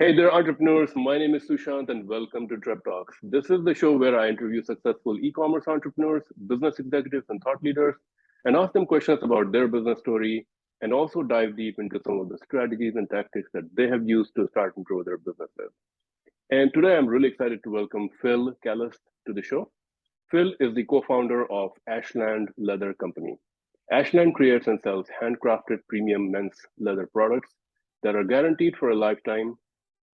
Hey there, entrepreneurs. My name is Sushant, and welcome to Trep Talks. This is the show where I interview successful e commerce entrepreneurs, business executives, and thought leaders, and ask them questions about their business story, and also dive deep into some of the strategies and tactics that they have used to start and grow their businesses. And today I'm really excited to welcome Phil Kalas to the show. Phil is the co founder of Ashland Leather Company. Ashland creates and sells handcrafted premium men's leather products that are guaranteed for a lifetime,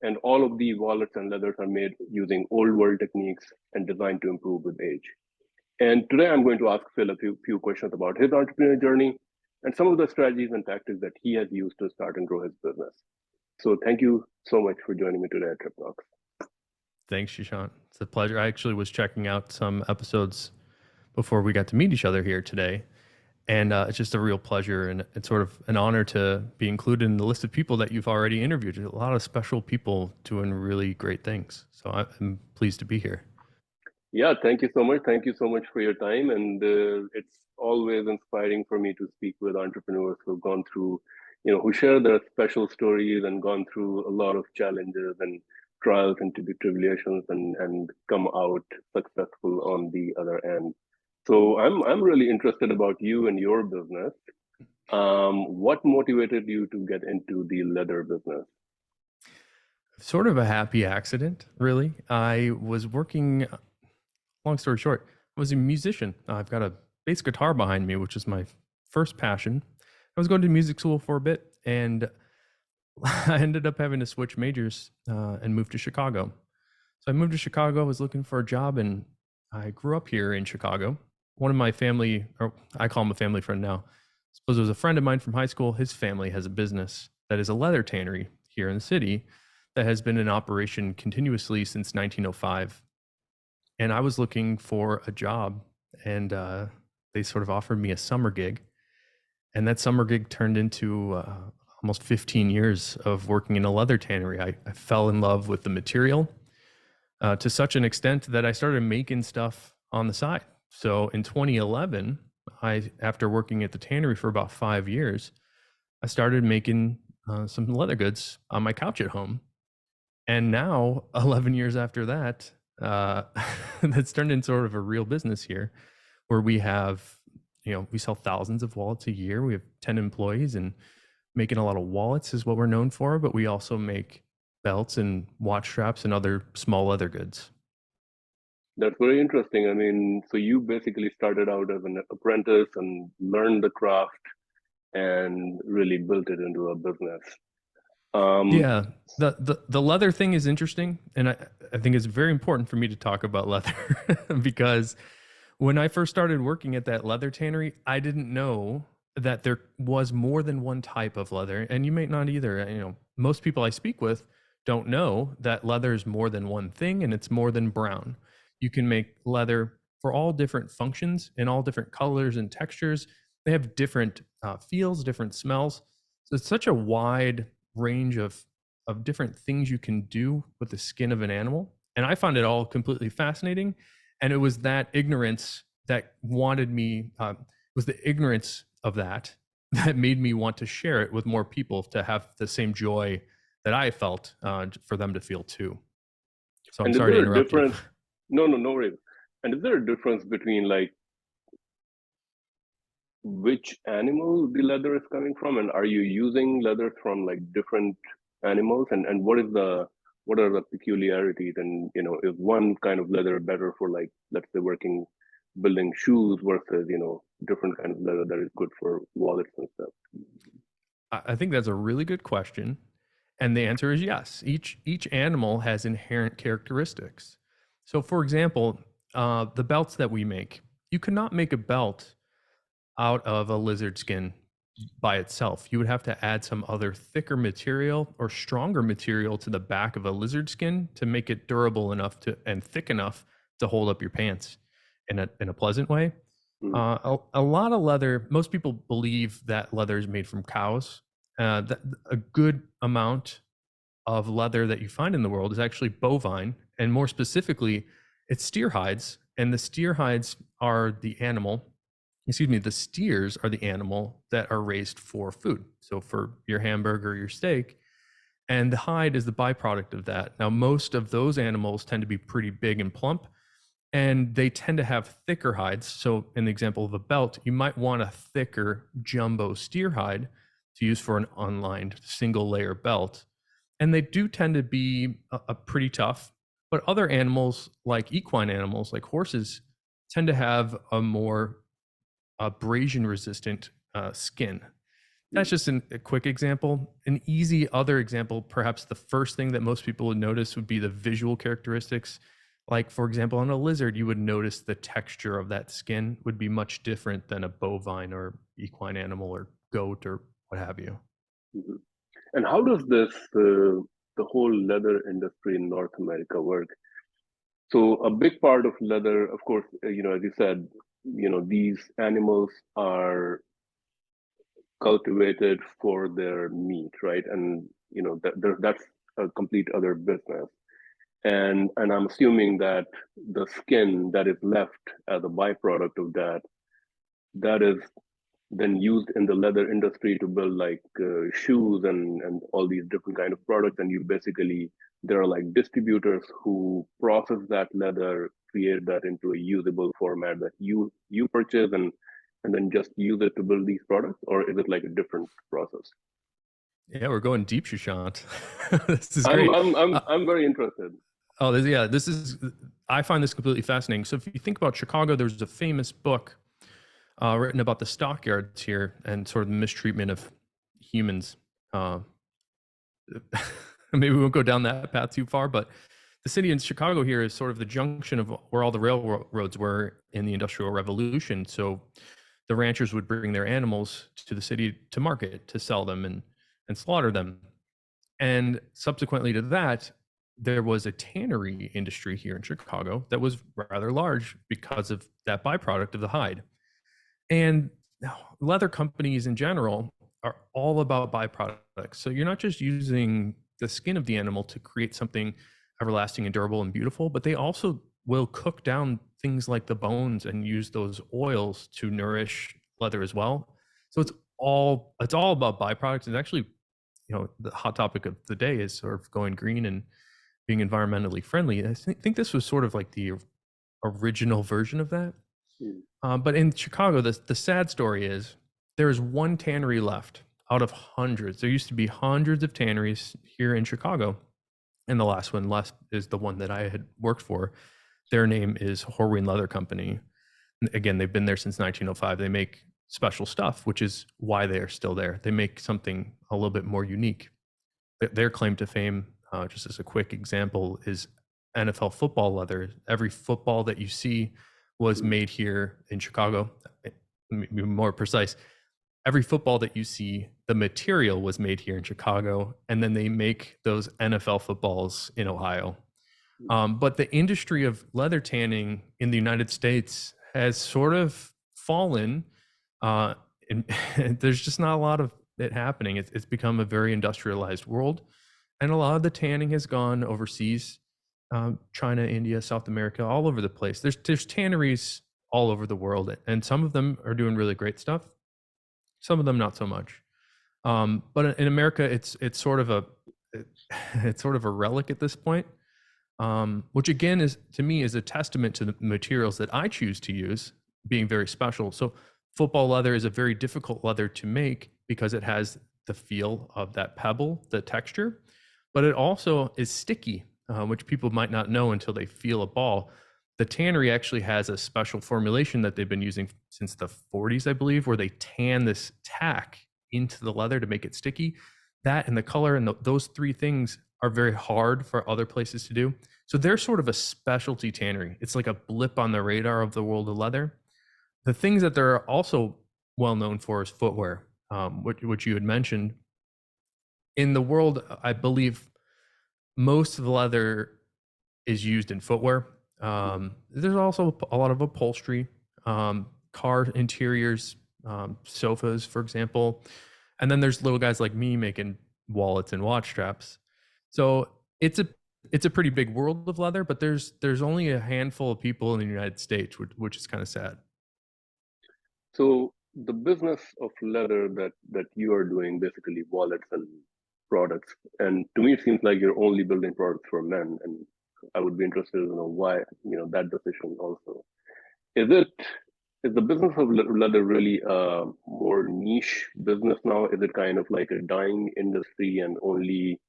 and all of the wallets and leathers are made using old world techniques and designed to improve with age. And today I'm going to ask Phil a few questions about his entrepreneurial journey and some of the strategies and tactics that he has used to start and grow his business. So thank you so much for joining me today at Trip Talks. Thanks, Shishant. It's a pleasure. I actually was checking out some episodes before we got to meet each other here today. And it's just a real pleasure, and it's sort of an honor to be included in the list of people that you've already interviewed. A lot of special people doing really great things. So I'm pleased to be here. Yeah, thank you so much. Thank you so much for your time. And it's always inspiring for me to speak with entrepreneurs who've gone through, who share their special stories and gone through a lot of challenges and trials and tribulations and come out successful on the other end. So I'm really interested about you and your business. What motivated you to get into the leather business? Sort of a happy accident, really. I was working, long story short, I was a musician. I've got a bass guitar behind me, which is my first passion. I was going to music school for a bit, and I ended up having to switch majors and move to Chicago. So I moved to Chicago. I was looking for a job, and I grew up here in Chicago. One of my family, or I call him a family friend now, I suppose it was a friend of mine from high school. His family has a business that is a leather tannery here in the city that has been in operation continuously since 1905. And I was looking for a job, and they sort of offered me a summer gig. And that summer gig turned into almost 15 years of working in a leather tannery. I fell in love with the material to such an extent that I started making stuff on the side. So in 2011, after working at the tannery for about 5 years, I started making some leather goods on my couch at home. And now, 11 years after that, that's turned into sort of a real business here, where we have, we sell thousands of wallets a year. We have 10 employees, and making a lot of wallets is what we're known for, but we also make belts and watch straps and other small leather goods. That's very interesting. I mean, so you basically started out as an apprentice and learned the craft and really built it into a business. Um, Yeah, the leather thing is interesting, and I think it's very important for me to talk about leather because when I first started working at that leather tannery, I didn't know that there was more than one type of leather, and you may not either. Most people I speak with don't know that leather is more than one thing, and it's more than brown. You can make leather for all different functions in all different colors and textures. They have different feels, different smells. So it's such a wide range of different things you can do with the skin of an animal, and I found it all completely fascinating. And it was that ignorance that wanted me was the ignorance of that that made me want to share it with more people, to have the same joy that I felt, for them to feel too. So I'm and is sorry to there a interrupt you. difference? No, no, no worries. And is there a difference between like which animal the leather is coming from, and are you using leather from like different animals, and what are the peculiarities, and is one kind of leather better for, like, let's say, working building shoes versus different kind of leather that is good for wallets and stuff? I think that's a really good question, and the answer is yes. Each animal has inherent characteristics. So, for example, the belts that we make, you cannot make a belt out of a lizard skin by itself. You would have to add some other thicker material or stronger material to the back of a lizard skin to make it durable enough to and thick enough to hold up your pants in a pleasant way. Mm. A lot of leather, most people believe that leather is made from cows. A good amount of leather that you find in the world is actually bovine, and more specifically, it's steer hides. And the steer hides are the animal, the steers are the animal that are raised for food. So for your hamburger, your steak, And the hide is the byproduct of that. Now, most of those animals tend to be pretty big and plump, and they tend to have thicker hides. So, in the example of a belt, you might want a thicker jumbo steer hide to use for an unlined single layer belt. And they do tend to be a pretty tough, but other animals, like equine animals, like horses, tend to have a more abrasion resistant skin. That's just a quick example. An easy other example, perhaps the first thing that most people would notice would be the visual characteristics. Like, for example, on a lizard, you would notice the texture of that skin would be much different than a bovine or equine animal or goat or what have you. Mhm. And how does the whole leather industry in North America work? So a big part of leather, of course, as you said, these animals are cultivated for their meat, right? And that's a complete other business. And I'm assuming that the skin that is left as a byproduct of that, that is then used in the leather industry to build like shoes and all these different kind of products. And you basically, there are like distributors who process that leather, create that into a usable format that you purchase and then just use it to build these products, or is it like a different process? Yeah, we're going deep, Shashant. This is I'm great. I'm I'm I'm very interested. Oh, this is, I find this completely fascinating. So if you think about Chicago, there's a famous book written about the stockyards here and sort of the mistreatment of humans. Uh, maybe we won't go down that path too far, but the city in Chicago here is sort of the junction of where all the railroads were in the Industrial Revolution. So the ranchers would bring their animals to the city to market, to sell them and slaughter them. And subsequently to that, there was a tannery industry here in Chicago that was rather large because of that byproduct of the hide. And leather companies in general are all about byproducts. So you're not just using the skin of the animal to create something everlasting and durable and beautiful, but they also will cook down things like the bones and use those oils to nourish leather as well. So it's all about byproducts. And actually, the hot topic of the day is sort of going green and being environmentally friendly. I think this was sort of like the original version of that. Mm. But in Chicago, the sad story is there is one tannery left out of hundreds. There used to be hundreds of tanneries here in Chicago, and the last one left is the one that I had worked for. Their name is Horween Leather Company. Again, they've been there since 1905. They make special stuff, which is why they are still there. They make something a little bit more unique. Their claim to fame, just as a quick example, is NFL football leather. Every football that you see was Mm. made here in Chicago. Be more precise, every football that you see, the material was made here in Chicago, and then they make those NFL footballs in Ohio. But the industry of leather tanning in the United States has sort of fallen, and there's just not a lot of it happening. It's become a very industrialized world, and a lot of the tanning has gone overseas, China, India, South America, all over the place. There's tanneries all over the world, and some of them are doing really great stuff. Some of them not so much. But in America, it's sort of a it's sort of a relic at this point, which again is to me is a testament to the materials that I choose to use being very special. So football leather is a very difficult leather to make because it has the feel of that pebble, the texture, but it also is sticky, which people might not know until they feel a ball. The tannery actually has a special formulation that they've been using since the 40s, I believe, where they tan this tack into the leather to make it sticky. That and the color and those three things are very hard for other places to do. So they're sort of a specialty tannery. It's like a blip on the radar of the world of leather. The things that they're also well known for is footwear, which you had mentioned. In the world, I believe most of the leather is used in footwear. There's also a lot of upholstery, car interiors, sofas, for example. And then there's little guys like me making wallets and watch straps. So it's a pretty big world of leather, but there's only a handful of people in the United States, which is kind of sad. So the business of leather that you are doing, basically wallets and products. And to me, it seems like you're only building products for men. And I would be interested to know why, that decision also. Is it is the business of leather really a more niche business now? Is it kind of like a dying industry and only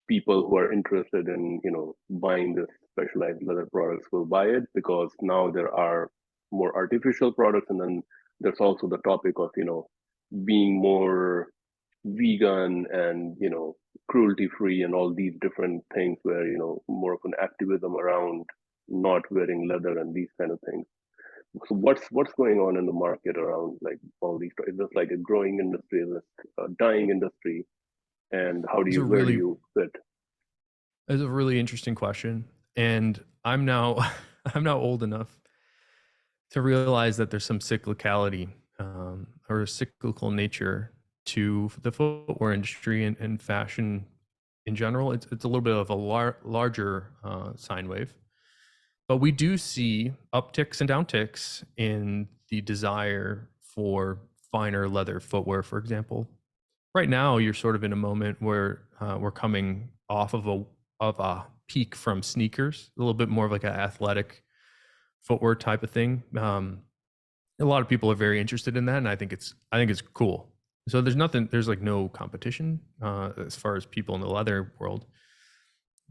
people who are interested in, buying this specialized leather products will buy it? Because now there are more artificial products, and then there's also the topic of, being more vegan and, cruelty free and all these different things where, more of an activism around not wearing leather and these kind of things. So what's going on in the market around like all these? Is this like a growing industry? Is this a dying industry? And It's a where do really you fit? it's a really interesting question, and I'm now I'm now old enough to realize that there's some cyclicality or cyclical nature to the footwear industry and fashion in general. It's a little bit of a larger sine wave, but we do see upticks and downticks in the desire for finer leather footwear, for example. Right now, you're sort of in a moment where we're coming off of a peak from sneakers, a little bit more of like an athletic footwear type of thing. A lot of people are very interested in that, and I think it's cool. So there's like no competition as far as people in the leather world.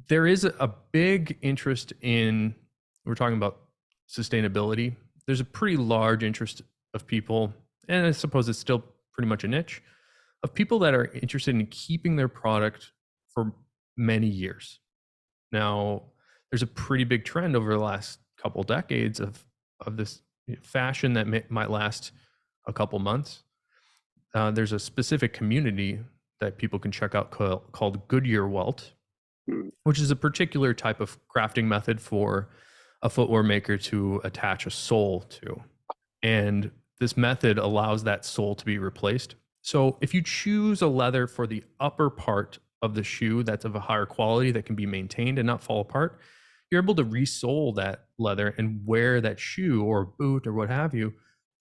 There is a big interest in, we're talking about sustainability. There's a pretty large interest of people, and I suppose it's still pretty much a niche, of people that are interested in keeping their product for many years. Now, there's a pretty big trend over the last couple decades of this fashion that might last a couple months. There's a specific community that people can check out called Goodyear Welt, which is a particular type of crafting method for a footwear maker to attach a sole to. And this method allows that sole to be replaced. So if you choose a leather for the upper part of the shoe that's of a higher quality that can be maintained and not fall apart, you're able to resole that leather and wear that shoe or boot or what have you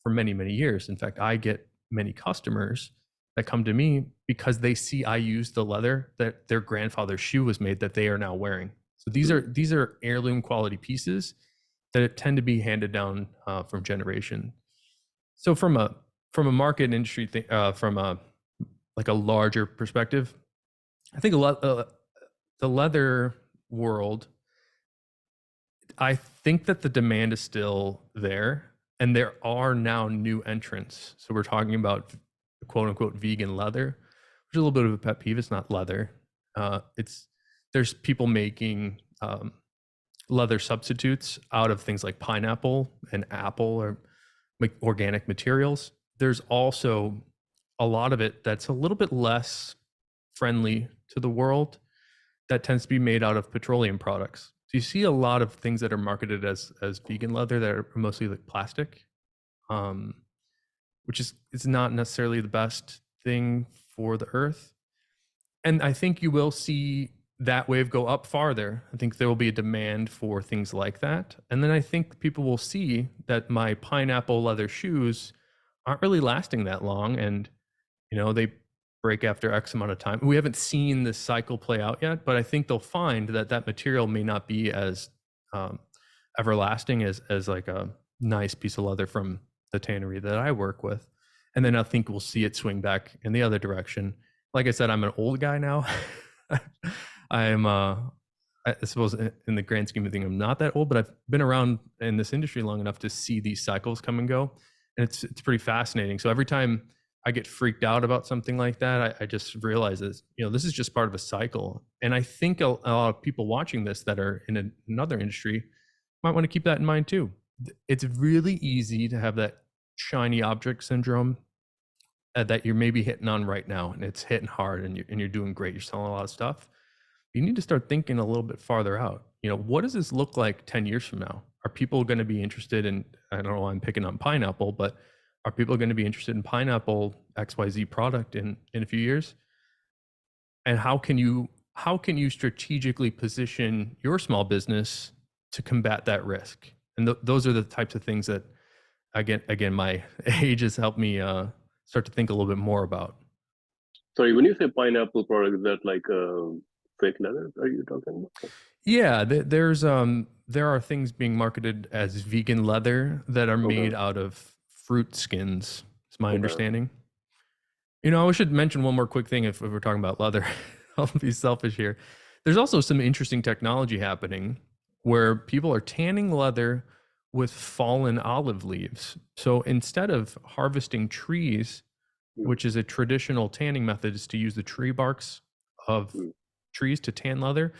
for many, many years. In fact, I get many customers that come to me because they see I use the leather that their grandfather's shoe was made that they are now wearing. So these are heirloom quality pieces that tend to be handed down from generation. So from a market industry thing, from a like a larger perspective, I think the leather world, I think that the demand is still there, and there are now new entrants. So we're talking about quote unquote vegan leather, which is a little bit of a pet peeve. It's not leather. There's people making leather substitutes out of things like pineapple and apple or organic materials. There's also a lot of it that's a little bit less friendly to the world that tends to be made out of petroleum products. So you see a lot of things that are marketed as vegan leather that are mostly like plastic, which is not necessarily the best thing for the earth. And I think you will see that wave go up farther. I think there will be a demand for things like that. And then I think people will see that my pineapple leather shoes aren't really lasting that long. And, they break after X amount of time. We haven't seen this cycle play out yet, but I think they'll find that material may not be as everlasting as like a nice piece of leather from the tannery that I work with. And then I think we'll see it swing back in the other direction. Like I said, I'm an old guy now. I suppose in the grand scheme of things, I'm not that old, but I've been around in this industry long enough to see these cycles come and go. And it's pretty fascinating. So every time I get freaked out about something like that, I just realize that, this is just part of a cycle. And I think a lot of people watching this that are in another industry might want to keep that in mind too. It's really easy to have that shiny object syndrome that you're maybe hitting on right now, and it's hitting hard, and you're doing great. You're selling a lot of stuff. You need to start thinking a little bit farther out. What does this look like 10 years from now? Are people going to be interested in, I don't know why I'm picking on pineapple, but are people going to be interested in pineapple XYZ product in a few years? And how can you strategically position your small business to combat that risk? And those are the types of things that, again, my age has helped me start to think a little bit more about. Sorry, when you say pineapple product, is that like fake leather? Are you talking about? Yeah, there are things being marketed as vegan leather that are made Okay, out of fruit skins. Is my okay. understanding. I should mention one more quick thing if we're talking about leather. I'll be selfish here. There's also some interesting technology happening where people are tanning leather with fallen olive leaves. So instead of harvesting trees, Mm, which is a traditional tanning method, is to use the tree barks of mm, trees to tan leather.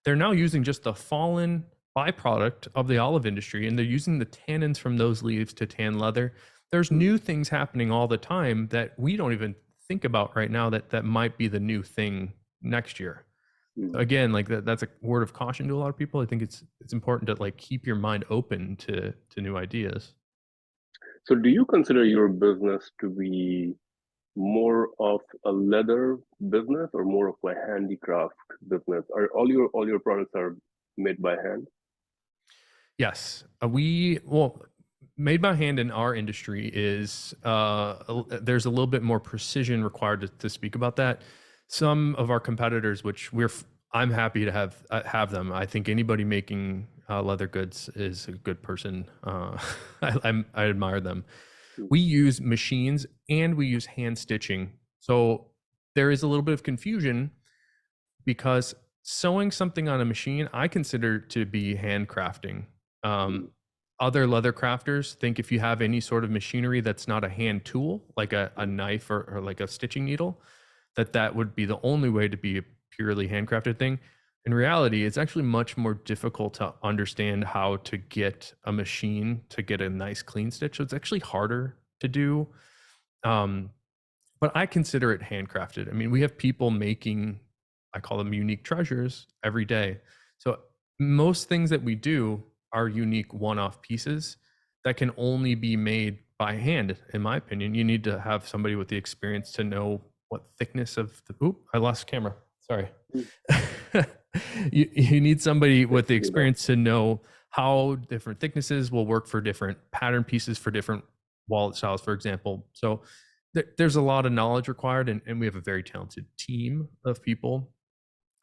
They're now using just the fallen byproduct of the olive industry, and they're using the tannins from those leaves to tan leather. There's mm, new things happening all the time that we don't even think about right now that might be the new thing next year. mm. Again, like that's a word of caution to a lot of people. I think it's important to like keep your mind open to new ideas. So, do you consider your business to be more of a leather business or more of a handicraft business? Are all your products are made by hand? Yes, made by hand in our industry is there's a little bit more precision required to speak about that. Some of our competitors, which I'm happy to have them. I think anybody making leather goods is a good person. I admire them. Mm, We use machines and we use hand stitching, so there is a little bit of confusion because sewing something on a machine I consider to be handcrafting. Um, mm, Other leather crafters think if you have any sort of machinery that's not a hand tool, like a mm, knife or like a stitching needle, that would be the only way to be a purely handcrafted thing. In reality, it's actually much more difficult to understand how to get a machine to get a nice clean stitch. So it's actually harder to do. Um, but I consider it handcrafted. I mean, we have people making, I call them unique treasures every day. So most things that we do are unique one-off pieces that can only be made by hand, in my opinion. You need to have somebody with the experience to know what thickness of the, oop, I lost camera. Sorry. mm. You need somebody Thanks with the for that. experience to know how different thicknesses will work for different pattern pieces for different wallet styles, for example. So there's a lot of knowledge required, and we have a very talented team of people.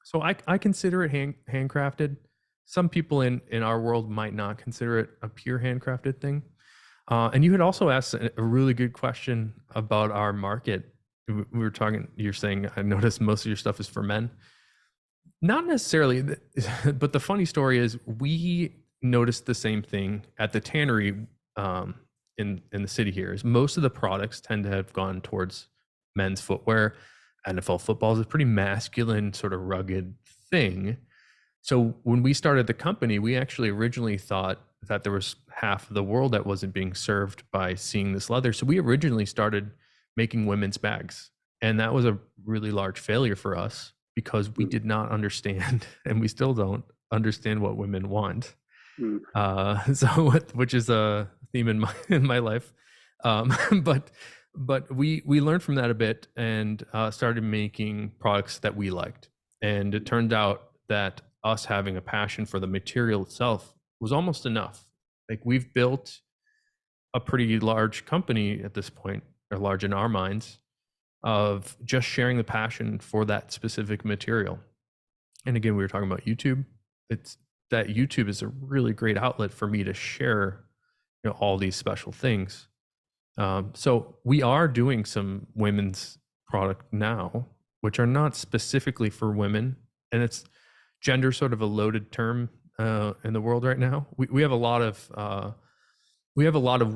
So I consider it handcrafted. Some people in our world might not consider it a pure handcrafted thing. And you had also asked a really good question about our market. We were talking, you're saying, I noticed most of your stuff is for men. Not necessarily, but the funny story is we noticed the same thing at the tannery in the city here. Is most of the products tend to have gone towards men's footwear. NFL football is a pretty masculine, sort of rugged thing. So when we started the company, we actually originally thought that there was half of the world that wasn't being served by seeing this leather. So we originally started making women's bags, and that was a really large failure for us because we Mm, did not understand, and we still don't understand what women want. mm, Which is a theme in my life. Um, but we learned from that a bit and started making products that we liked. And it turned out that us having a passion for the material itself was almost enough. Like we've built a pretty large company at this point, or large in our minds, of just sharing the passion for that specific material. And again, we were talking about YouTube. It's that YouTube is a really great outlet for me to share, all these special things. So we are doing some women's product now, which are not specifically for women, and it's gender sort of a loaded term in the world right now. We have a lot of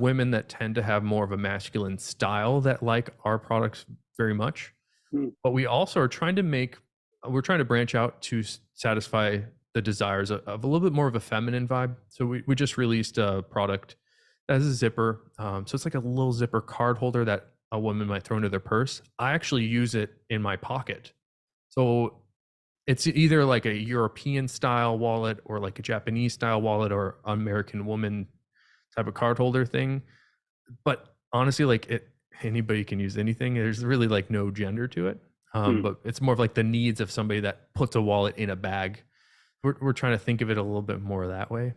women that tend to have more of a masculine style that like our products very much, mm, but we also are trying to we're trying to branch out to satisfy the desires of a little bit more of a feminine vibe. So we just released a product that has a zipper. So it's like a little zipper card holder that a woman might throw into their purse. I actually use it in my pocket. So it's either like a European style wallet or like a Japanese style wallet or American woman type of card holder thing. But honestly, like anybody can use anything. There's really like no gender to it. mm, But it's more of like the needs of somebody that puts a wallet in a bag. We're trying to think of it a little bit more that way.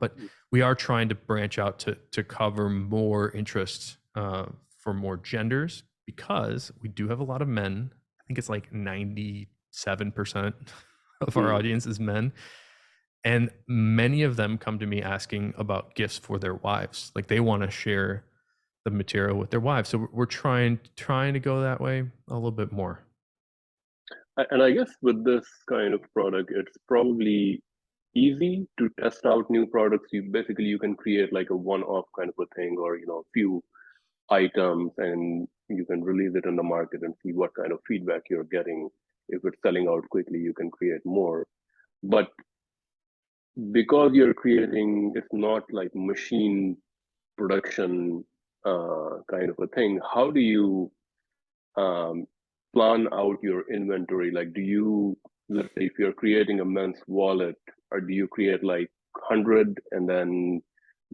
But mm. we are trying to branch out to cover more interests for more genders because we do have a lot of men. I think it's like 97% of our Hmm. audience is men. And many of them come to me asking about gifts for their wives. Like they want to share the material with their wives. So we're trying to go that way a little bit more. And I guess with this kind of product, it's probably easy to test out new products. You can create like a one-off kind of a thing, or a few items, and you can release it in the market and see what kind of feedback you're getting. If it's selling out quickly, you can create more. But because you're creating, it's not like machine production kind of a thing. How do you um, plan out your inventory? Like, let's say, if you're creating a men's wallet, or do you create like 100 and then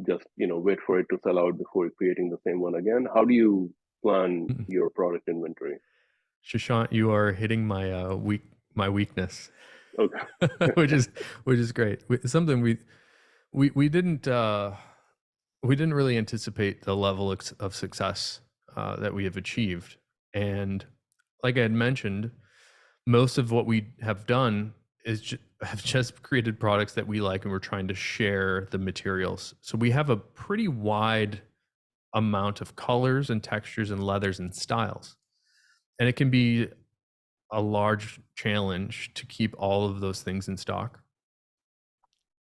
just wait for it to sell out before creating the same one again? How do you plan Mm. your product inventory? Shashant, you are hitting my weakness, Okay. which is great. Something we we didn't really anticipate the level of success that we have achieved. And like I had mentioned, most of what we have done have just created products that we like, and we're trying to share the materials. So we have a pretty wide amount of colors and textures and leathers and styles. And it can be a large challenge to keep all of those things in stock.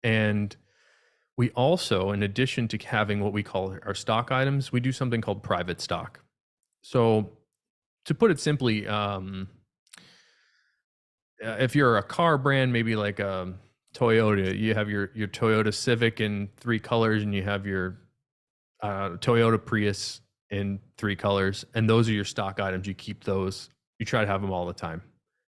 And we also, in addition to having what we call our stock items, we do something called private stock. So, to put it simply, if you're a car brand, maybe like Toyota, you have your Toyota Civic in 3 colors, and you have your Toyota Prius in 3 colors, and those are your stock items. You keep those. You try to have them all the time,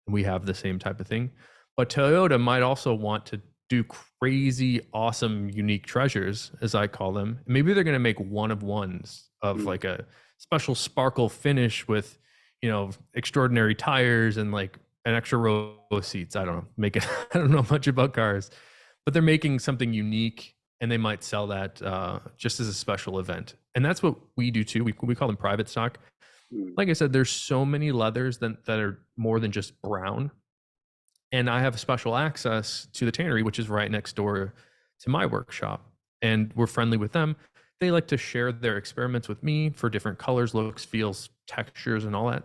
and we have the same type of thing. But Toyota might also want to do crazy, awesome, unique treasures, as I call them. Maybe they're going to make one of ones of Mm. like a special sparkle finish with, extraordinary tires and like an extra row of seats. I don't know. Make it. I don't know much about cars, but they're making something unique, and they might sell that just as a special event. And that's what we do too. We call them private stock. Mm. Like I said, there's so many leathers that are more than just brown. And I have special access to the tannery, which is right next door to my workshop. And we're friendly with them. They like to share their experiments with me for different colors, looks, feels, textures, and all that.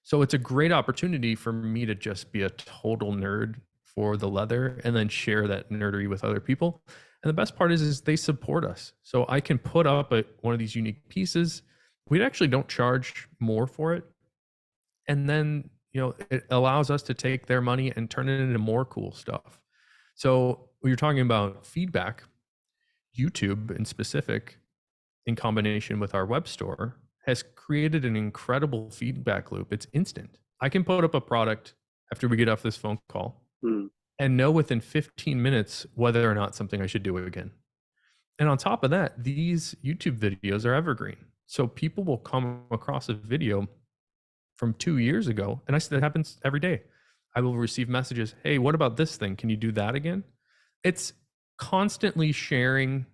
So it's a great opportunity for me to just be a total nerd for the leather and then share that nerdery with other people. And the best part is they support us. So I can put up one of these unique pieces. We actually don't charge more for it. And then, it allows us to take their money and turn it into more cool stuff. So when you're talking about feedback, YouTube in specific, in combination with our web store, has created an incredible feedback loop. It's instant. I can put up a product after we get off this phone call Mm. and know within 15 minutes whether or not something I should do again. And on top of that, these YouTube videos are evergreen. So people will come across a video from 2 years ago, and I see that happens every day. I will receive messages, hey, what about this thing? Can you do that again? It's constantly sharing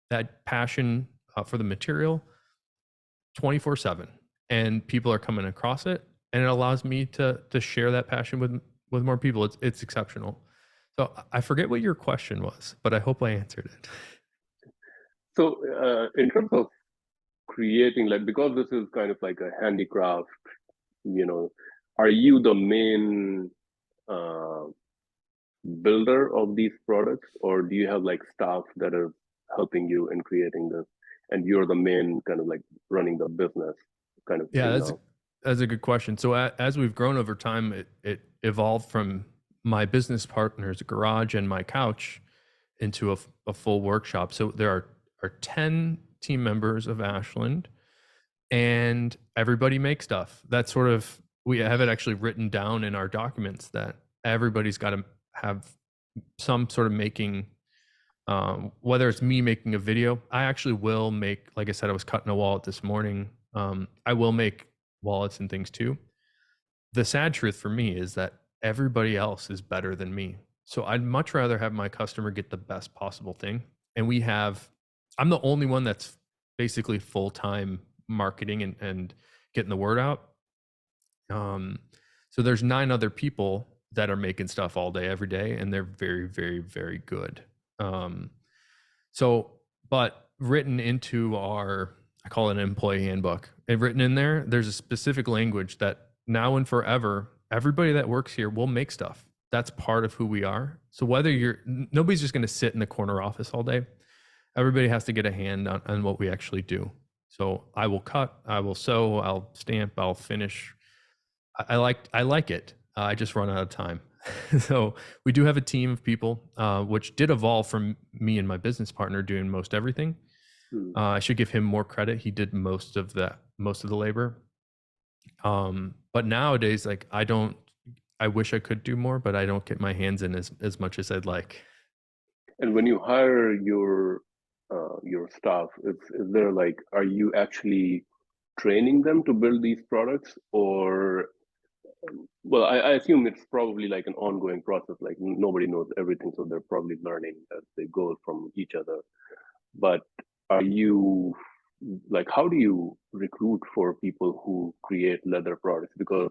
that passion for the material 24/7, and people are coming across it, and it allows me to share that passion with more people. It's exceptional. So I forget what your question was, but I hope I answered it. So, in terms of creating, like, because this is kind of like a handicraft, you know, are you the main uh, builder of these products, or do you have like staff that are helping you in creating this, and you're the main kind of like running the business kind of Yeah, thing that's now? that's a good question. So as we've grown over time, it evolved from my business partner's garage and my couch into a full workshop. So there are 10 team members of Ashland, and everybody makes stuff. That's sort of, we have it actually written down in our documents that everybody's got to have some sort of making, whether it's me making a video. I actually will make, like I said, I was cutting a wallet this morning. I will make wallets and things too. The sad truth for me is that everybody else is better than me. So I'd much rather have my customer get the best possible thing. And I'm the only one that's basically full time marketing and getting the word out. Um, So there's 9 other people that are making stuff all day, every day, and they're very, very, very good. Um, but written into our, I call it an employee handbook, and written in there, there's a specific language that now and forever, everybody that works here will make stuff. That's part of who we are. So whether nobody's just going to sit in the corner office all day. Everybody has to get a hand on what we actually do. So I will cut, I will sew, I'll stamp, I'll finish. I like it. I just run out of time. So we do have a team of people, which did evolve from me and my business partner doing most everything. I should give him more credit. He did most of the labor. But nowadays, like I wish I could do more, but I don't get my hands in as much as I'd like. And when you hire your staff, is there like, are you actually training them to build these products, or well, I assume it's probably like an ongoing process, like nobody knows everything, so they're probably learning as they go from each other. But are you like, how do you recruit for people who create leather products? Because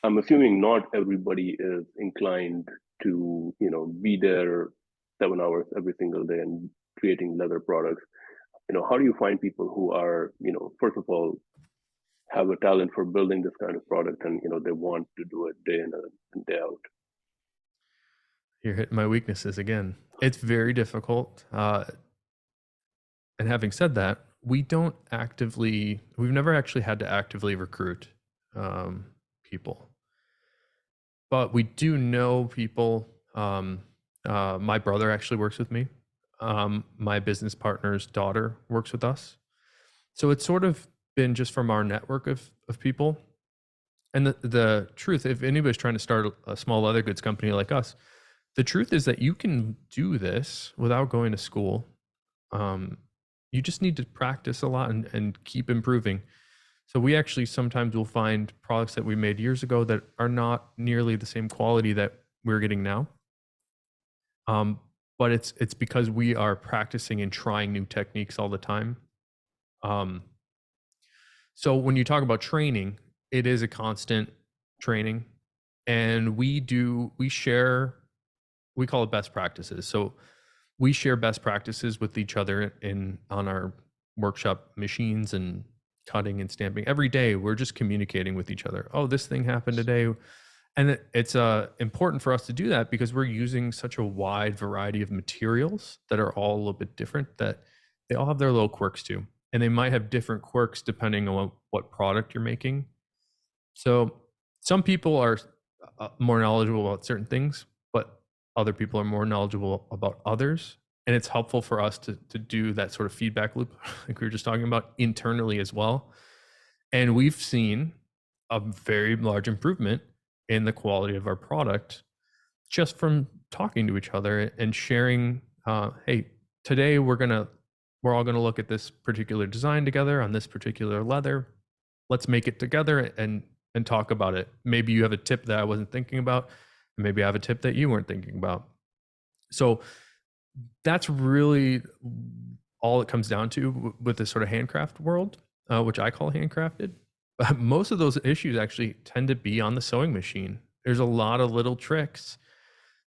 I'm assuming not everybody is inclined to, be there 7 hours every single day and creating leather products. How do you find people who are, first of all, have a talent for building this kind of product, and they want to do it day in and day out? You're hitting my weaknesses again. It's very difficult. And having said that, we've never actually had to actively recruit people, but we do know people. My brother actually works with me. My business partner's daughter works with us. So it's sort of been just from our network of people. And the truth, if anybody's trying to start a small leather goods company like us, the truth is that you can do this without going to school. You just need to practice a lot and keep improving. So we actually sometimes will find products that we made years ago that are not nearly the same quality that we're getting now. But it's because we are practicing and trying new techniques all the time. So when you talk about training, it is a constant training, and we share, we call it best practices. So we share best practices with each other on our workshop machines and cutting and stamping. Every day we're just communicating with each other. Oh, this thing happened today. And it's important for us to do that because we're using such a wide variety of materials that are all a little bit different, that they all have their little quirks too. And they might have different quirks depending on what product you're making. So some people are more knowledgeable about certain things, but other people are more knowledgeable about others. And it's helpful for us to do that sort of feedback loop, like we were just talking about, internally as well. And we've seen a very large improvement in the quality of our product just from talking to each other and sharing. Hey, today we're all gonna look at this particular design together on this particular leather. Let's make it together and talk about it. Maybe you have a tip that I wasn't thinking about, and maybe I have a tip that you weren't thinking about. So that's really all it comes down to with this sort of handcraft world, which I call handcrafted. But most of those issues actually tend to be on the sewing machine. There's a lot of little tricks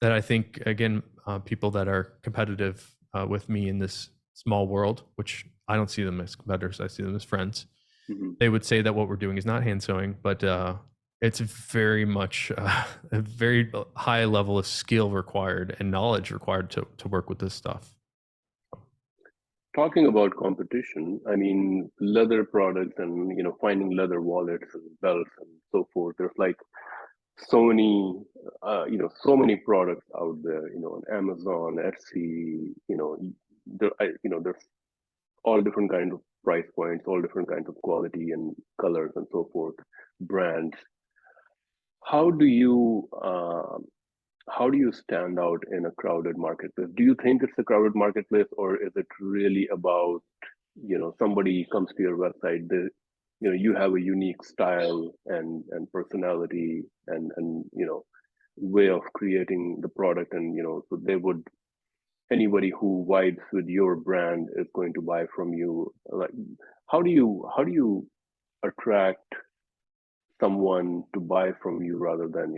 that I think, again, people that are competitive with me in this small world, which I don't see them as competitors, I see them as friends. Mm-hmm. They would say that what we're doing is not hand sewing, but it's very much a very high level of skill required and knowledge required to work with this stuff. Talking about competition, I mean, leather products and, finding leather wallets and belts and so forth, there's like so many, so many products out there, on Amazon, Etsy, there's all different kinds of price points, all different kinds of quality and colors and so forth, brands. How do you stand out in a crowded marketplace? Do you think it's a crowded marketplace, or is it really about, somebody comes to your website, you have a unique style and personality and way of creating the product, and so anybody who vibes with your brand is going to buy from you? Like, how do you attract someone to buy from you rather than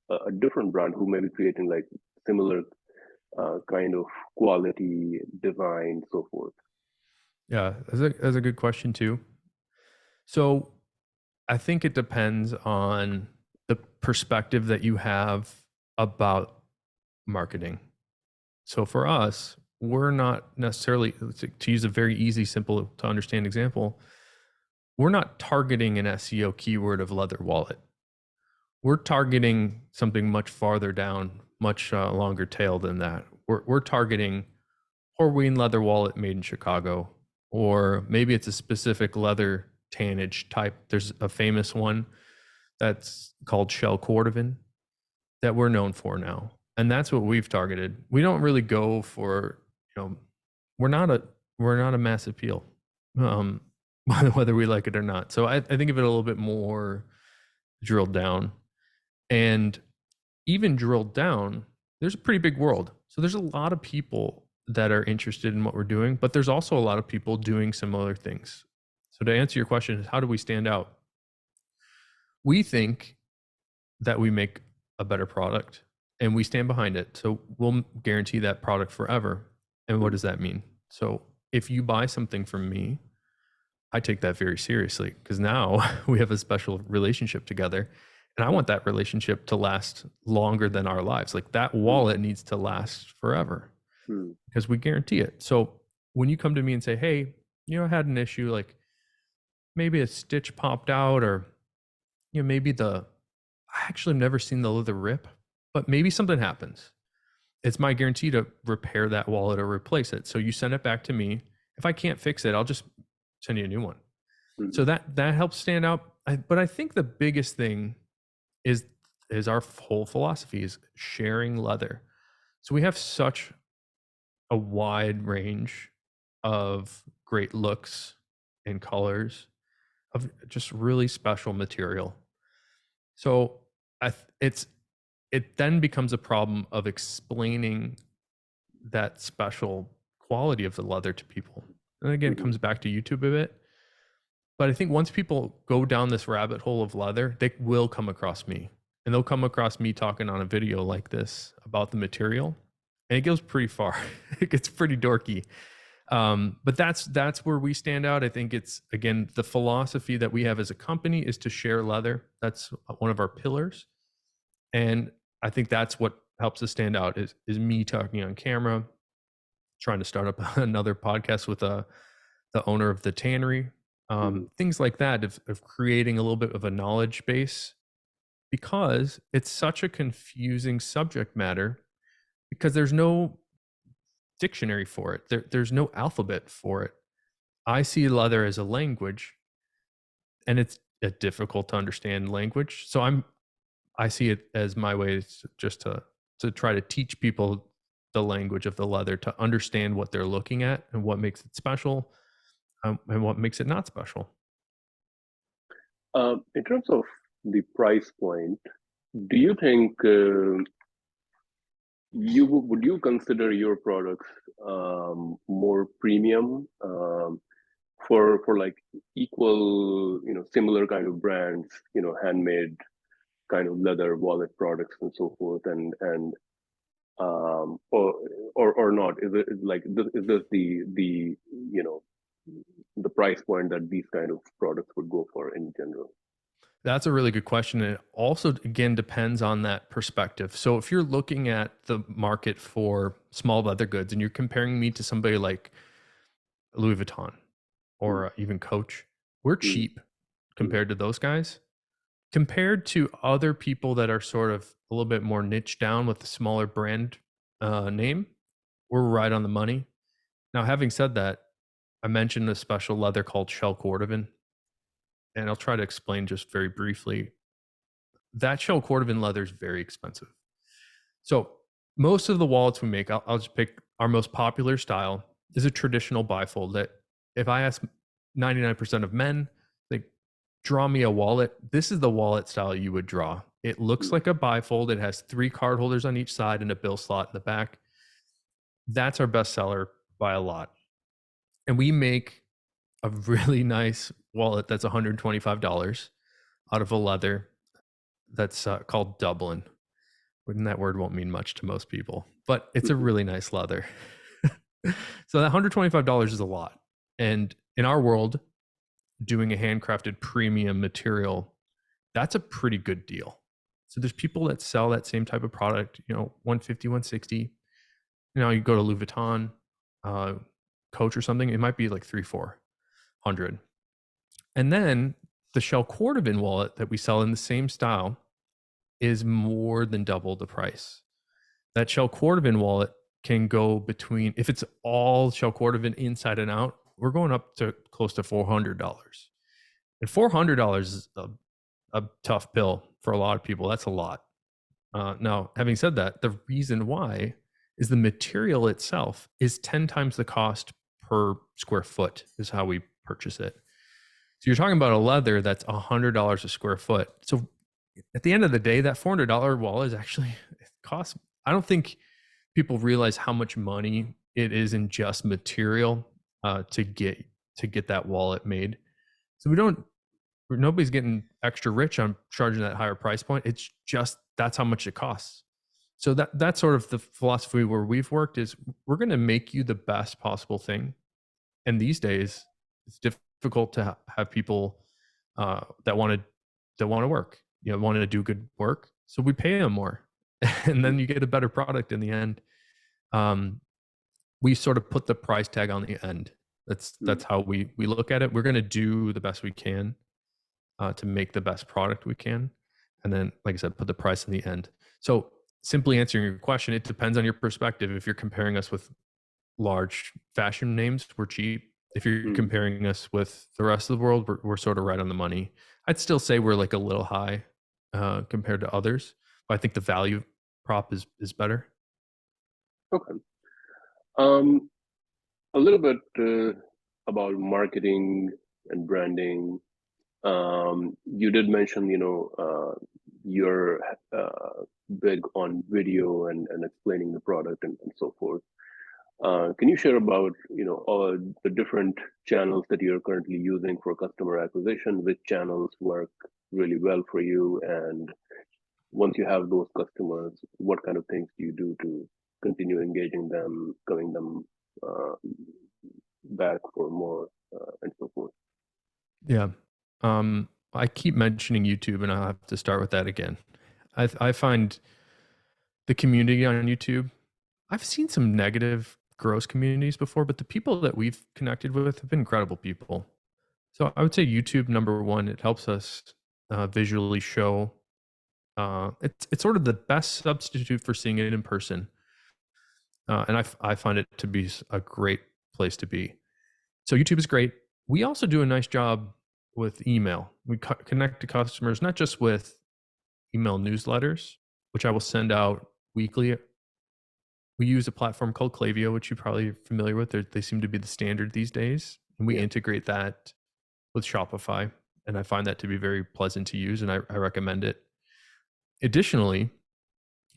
a different brand who may be creating like similar kind of quality, design, so forth? Yeah, that's a good question too. So I think it depends on the perspective that you have about marketing. So for us, we're not necessarily, to use a very easy, simple to understand example, we're not targeting an SEO keyword of leather wallet. We're targeting something much farther down, much longer tail than that. We're targeting Horween leather wallet made in Chicago, or maybe it's a specific leather tannage type. There's a famous one that's called shell cordovan that we're known for now, and that's what we've targeted. We don't really go for, we're not a mass appeal, um, whether we like it or not. So I think of it a little bit more drilled down, and even drilled down, there's a pretty big world. So there's a lot of people that are interested in what we're doing, but there's also a lot of people doing similar things. So to answer your question, how do we stand out? We think that we make a better product and we stand behind it. So we'll guarantee that product forever. And what does that mean? So if you buy something from me, I take that very seriously because now we have a special relationship together. And I want that relationship to last longer than our lives. Like that wallet needs to last forever because we guarantee it. So when you come to me and say, hey, I had an issue, like maybe a stitch popped out, or, maybe I actually have never seen the leather rip, but maybe something happens. It's my guarantee to repair that wallet or replace it. So you send it back to me. If I can't fix it, I'll just send you a new one. So that helps stand out. But I think the biggest thing is our whole philosophy is sharing leather. So we have such a wide range of great looks and colors of just really special material. So it then becomes a problem of explaining that special quality of the leather to people. And again, it comes back to YouTube a bit. But I think once people go down this rabbit hole of leather, they will come across me. And they'll come across me talking on a video like this about the material. And it goes pretty far. It gets pretty dorky. But that's where we stand out. I think it's, again, the philosophy that we have as a company is to share leather. That's one of our pillars. And I think that's what helps us stand out is me talking on camera, trying to start up another podcast with the owner of the tannery, things like that, of creating a little bit of a knowledge base, because it's such a confusing subject matter because there's no dictionary for it. There's no alphabet for it. I see leather as a language, and it's a difficult to understand language. So I see it as my way just to try to teach people the language of the leather, to understand what they're looking at and what makes it special, and what makes it not special. In terms of the price point, do you think would you consider your products more premium for like equal, similar kind of brands, handmade kind of leather wallet products and so forth, and or not? Is it like is this the price point that these kind of products would go for in general? That's a really good question. And it also, again, depends on that perspective. So if you're looking at the market for small leather goods and you're comparing me to somebody like Louis Vuitton or even Coach, we're cheap compared to those guys. Compared to other people that are sort of a little bit more niche down with a smaller brand name, we're right on the money. Now, having said that, I mentioned a special leather called shell cordovan, and I'll try to explain just very briefly. That shell cordovan leather is very expensive. So most of the wallets we make, I'll just pick our most popular style, is a traditional bifold. That if I ask 99% of men, like, draw me a wallet, this is the wallet style you would draw. It looks like a bifold. It has 3 card holders on each side and a bill slot in the back. That's our best seller by a lot. And we make a really nice wallet that's $125. out of a leather that's called Dublin. And that word won't mean much to most people, but it's a Mhm. really nice leather. So that $125 is a lot. And in our world, doing a handcrafted premium material, that's a pretty good deal. So there's people that sell that same type of product, 150, 160. You go to Louis Vuitton, uh, Coach or something, it might be like 3, 400. And then the shell cordovan wallet that we sell in the same style is more than double the price. That shell cordovan wallet can go between, if it's all shell cordovan inside and out, we're going up to close to $400. And $400 is a tough bill for a lot of people. That's a lot. Now, having said that, the reason why is the material itself is 10 times the cost per square foot is how we purchase it. So you're talking about a leather that's $100 a square foot. So at the end of the day, that $400 wallet is actually, it costs, I don't think people realize how much money it is in just material to get that wallet made. So nobody's getting extra rich on charging that higher price point. It's just that's how much it costs. So that's sort of the philosophy where we've worked is we're going to make you the best possible thing. And these days, it's difficult to have people that want to work, want to do good work. So we pay them more, and then you get a better product in the end. We sort of put the price tag on the end. That's how we look at it. We're going to do the best we can to make the best product we can, and then, like I said, put the price in the end. So simply answering your question, it depends on your perspective. If you're comparing us with large fashion names, we're cheap. If you're Mm. comparing us with the rest of the world, we're sort of right on the money. I'd still say we're like a little high compared to others, but I think the value prop is better. Okay. Um, a little bit about marketing and branding. You did mention, you're big on video and explaining the product and so forth. Can you share about, all the different channels that you're currently using for customer acquisition? Which channels work really well for you? And once you have those customers, what kind of things do you do to continue engaging them, coming them uh, back for more, and so forth? Yeah. I keep mentioning YouTube, and I'll have to start with that again. I find the community on YouTube. I've seen some negative, gross communities before, but the people that we've connected with have been incredible people. So I would say YouTube number one. It helps us visually show. It's sort of the best substitute for seeing it in person, and I find it to be a great place to be. So YouTube is great. We also do a nice job with email. We connect to customers not just with email newsletters, which I will send out weekly. We use a platform called Klaviyo, which you're probably familiar with. They seem to be the standard these days, and we Yeah. integrate that with Shopify, and I find that to be very pleasant to use, and I recommend it. Additionally,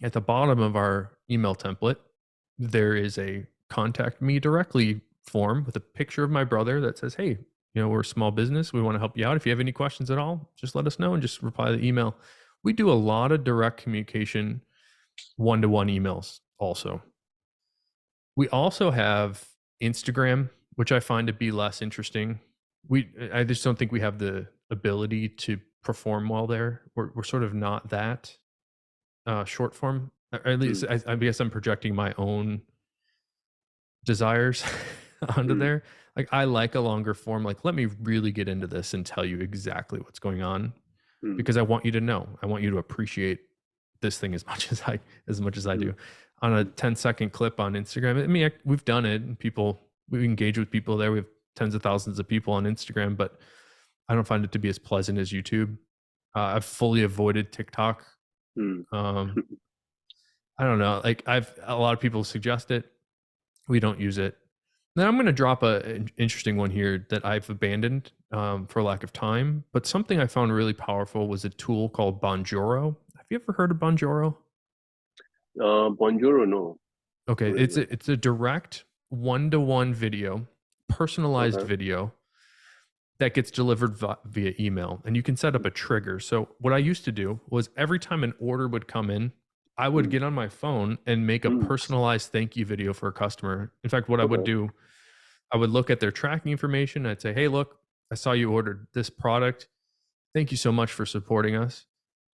at the bottom of our email template, there is a contact me directly form with a picture of my brother that says, "Hey, we're a small business. We want to help you out. If you have any questions at all, just let us know and just reply to the email." We do a lot of direct communication, one-to-one emails also. We also have Instagram, which I find to be less interesting. I just don't think we have the ability to perform well there. We're sort of not that short form. Or at least Mm, I guess I'm projecting my own desires onto mm, there. Like I like a longer form. Like let me really get into this and tell you exactly what's going on mm, because I want you to know. I want you to appreciate this thing as much as I mm, do. On a mm, 10-second clip on Instagram, I mean, we've done it, and we engage with people there. We have tens of thousands of people on Instagram, but I don't find it to be as pleasant as YouTube. I've fully avoided TikTok. mm. Um, I don't know. Like a lot of people suggest it. We don't use it. Then I'm going to drop an interesting one here that I've abandoned for lack of time. But something I found really powerful was a tool called Bonjoro. Have you ever heard of Bonjoro? Bonjour, no, Okay, really. it's a direct one-to-one video, personalized Okay. video that gets delivered via email, and you can set up a trigger. So what I used to do was every time an order would come in, I would Mm. get on my phone and make a Mm. personalized thank you video for a customer. In fact, what I would Okay. do, I would look at their tracking information. I'd say, hey, look, I saw you ordered this product. Thank you so much for supporting us.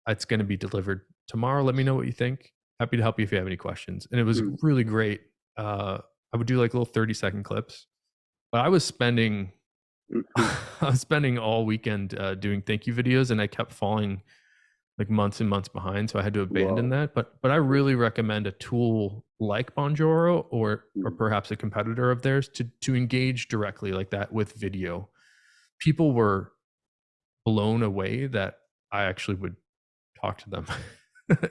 It's going to be delivered tomorrow. Let me know what you think. Happy to help you if you have any questions. And it was Mm. really great. I would do like little 30-second clips, but I was spending Mm. I was spending all weekend doing thank you videos, and I kept falling like months and months behind, so I had to abandon Wow. that. But I Yeah. really recommend a tool like Bonjoro or Mm. perhaps a competitor of theirs to engage directly like that with video. People were blown away that I actually would talk to them,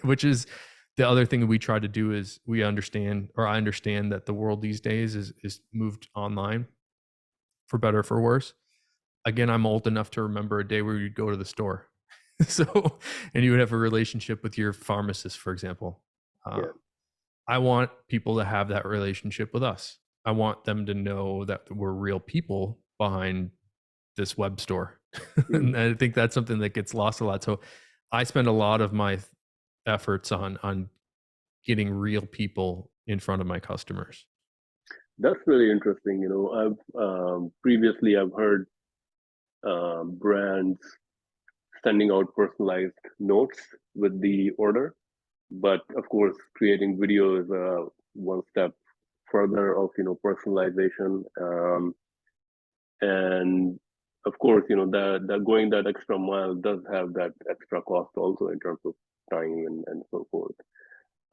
which is the other thing that we try to do. Is we understand, or I understand, that the world these days is moved online, for better or for worse. Again, I'm old enough to remember a day where you'd go to the store. So, and you would have a relationship with your pharmacist, for example. Yeah. I want people to have that relationship with us. I want them to know that we're real people behind this web store. Mm. And I think that's something that gets lost a lot. So I spend a lot of my efforts on getting real people in front of my customers. That's really interesting. I've previously I've heard brands sending out personalized notes with the order, but of course, creating video is one step further of personalization. And of course, that going that extra mile does have that extra cost also in terms of time and so forth.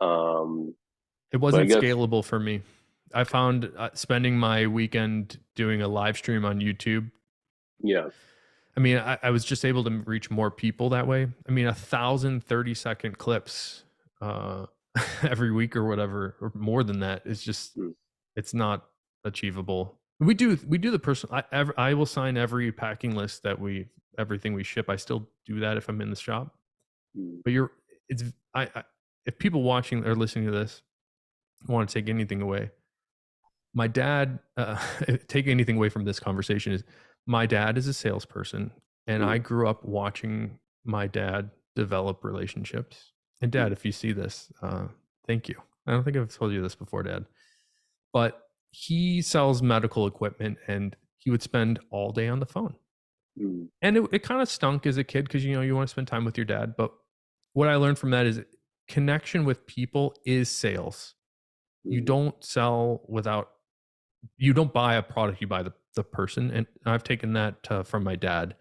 Um, It so I wasn't guess, scalable for me. I found spending my weekend doing a live stream on YouTube. yeah. I mean, I was just able to reach more people that way. I mean, 1,030-second clips uh, every week or whatever, or more than that, is just, Mm. it's not achievable. We do the person. I will sign every packing list that everything we ship. I still do that if I'm in the shop. Mm. But it's if people watching or listening to this want to take anything away, my dad, take anything away from this conversation, is my dad is a salesperson, and I Mm. grew up watching my dad develop relationships. And Dad, Mm. if you see this, thank you. I don't think I've told you this before, Dad, but he sells medical equipment, and he would spend all day on the phone. Mm. And it kind of stunk as a kid because you want to spend time with your dad. But what I learned from that is connection with people is sales. You Mm. don't sell without, you don't buy a product, you buy the person. And I've taken that from my dad.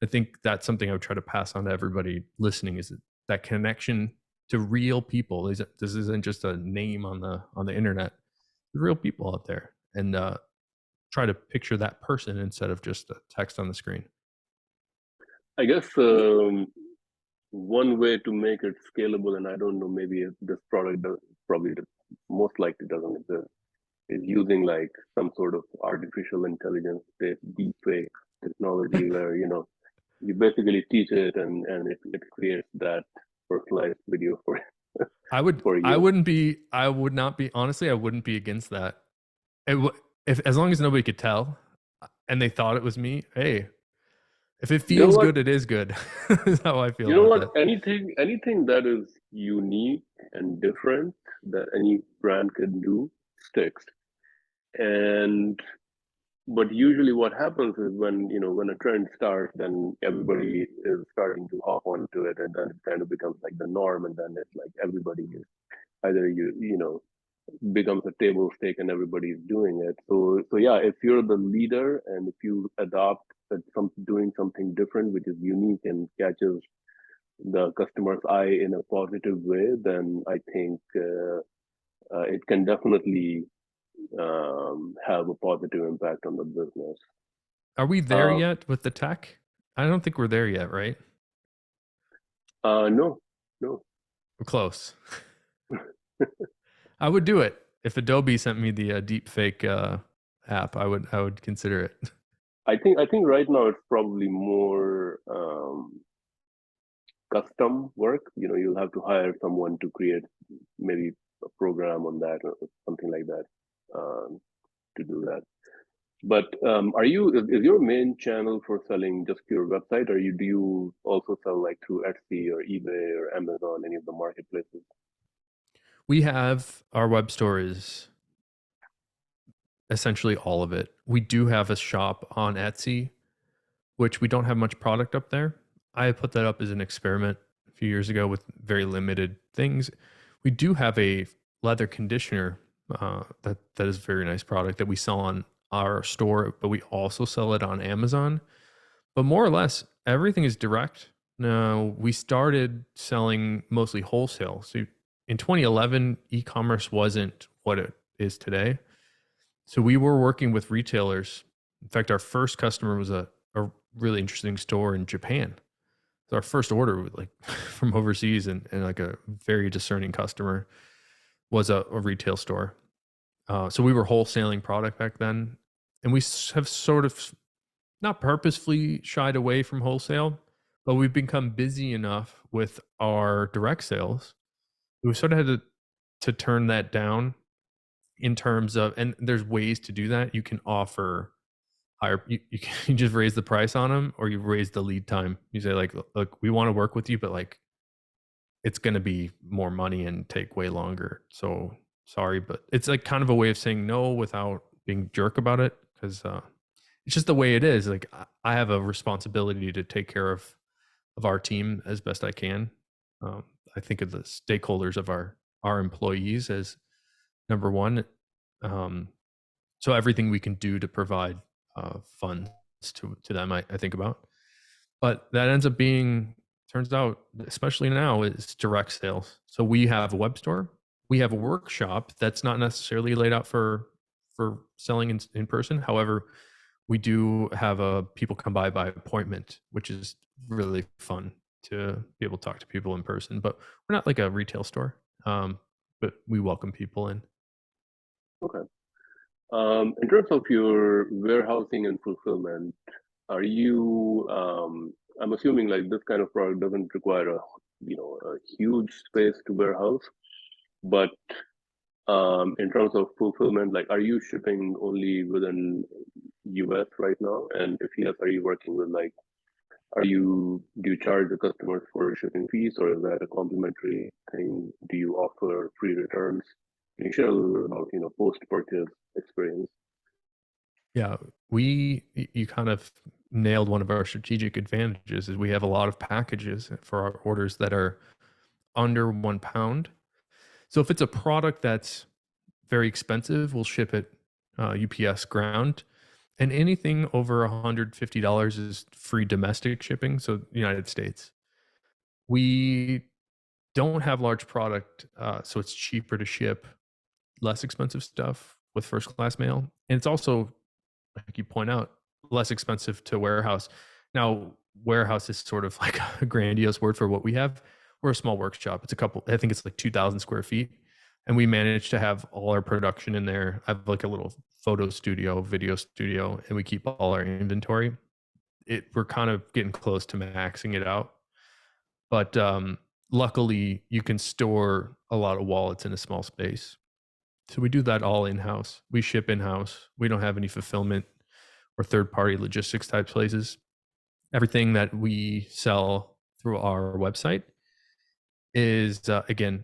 I think that's something I would try to pass on to everybody listening, is that connection to real people. This isn't just a name on the internet. There's real people out there, and try to picture that person instead of just a text on the screen. I guess one way to make it scalable, and I don't know, maybe if this product probably most likely doesn't exist, is using like some sort of artificial intelligence based deepfake technology where you basically teach it and it creates that personalized video for for I you. wouldn't be, I would not be, honestly, I wouldn't be against that. If, as long as nobody could tell and they thought it was me, hey, if it You know feels what? good, it is good. Is how I feel You know about what? that. Anything that is unique and different that any brand can do sticks. And but usually what happens is when a trend starts, then everybody is starting to hop onto it, and then it kind of becomes like the norm, and then it's like everybody is either becomes a table stake and everybody's doing it. So yeah, if you're the leader and if you adopt doing something different which is unique and catches the customer's eye in a positive way, then I think it can definitely have a positive impact on the business. Are we there Uh, yet with the tech? I don't think we're there yet, right? no, no. We're close. I would do it if Adobe sent me the deep fake app. I would consider it. I think right now it's probably more custom work. You'll have to hire someone to create maybe a program on that or something like that, to do that. But is your main channel for selling just your website, or do you also sell like through Etsy or eBay or Amazon, any of the marketplaces? We have our web store is essentially all of it. We do have a shop on Etsy, which we don't have much product up there. I put that up as an experiment a few years ago with very limited things. We do have a leather conditioner that is a very nice product that we sell on our store, but we also sell it on Amazon. But more or less, everything is direct. Now, we started selling mostly wholesale. So in 2011, e-commerce wasn't what it is today. So we were working with retailers. In fact, our first customer was a really interesting store in Japan. So our first order, like from overseas, and like a very discerning customer, was a retail store. So we were wholesaling product back then, and we have sort of not purposefully shied away from wholesale, but we've become busy enough with our direct sales. We sort of had to turn that down in terms of, and there's ways to do that. You can offer higher, you can just raise the price on them, or you raise the lead time. You say like, look, we want to work with you, but like it's going to be more money and take way longer. So sorry, but it's like kind of a way of saying no without being jerk about it. Cause, it's just the way it is. Like I have a responsibility to take care of our team as best I can. I think of the stakeholders of our employees as number one. Um, so everything we can do to provide funds to them, I think about. But that ends up being, turns out, especially now, is direct sales. So we have a web store, we have a workshop that's not necessarily laid out for selling in person. However, we do have people come by appointment, which is really fun to be able to talk to people in person. But we're not like a retail store, but we welcome people in. Okay. In terms of your warehousing and fulfillment, are you, I'm assuming like this kind of product doesn't require a huge space to warehouse, but in terms of fulfillment, like, are you shipping only within US right now? And if yes, are you working with like, do you charge the customers for shipping fees, or is that a complimentary thing? Do you offer free returns? Can you share a little bit about, post-purchase experience? Yeah, you kind of nailed one of our strategic advantages is we have a lot of packages for our orders that are under 1 pound. So if it's a product that's very expensive, we'll ship it UPS ground. And anything over $150 is free domestic shipping, so United States. We don't have large product, so it's cheaper to ship less expensive stuff with first class mail. And it's also, like you point out, less expensive to warehouse. Now, warehouse is sort of like a grandiose word for what we have. We're a small workshop. I think it's like 2,000 square feet. And we managed to have all our production in there. I have like a little photo studio, video studio, and we keep all our inventory. We're kind of getting close to maxing it out. But luckily, you can store a lot of wallets in a small space. So we do that all in house. We ship in house. We don't have any fulfillment or third party logistics type places. Everything that we sell through our website is, again,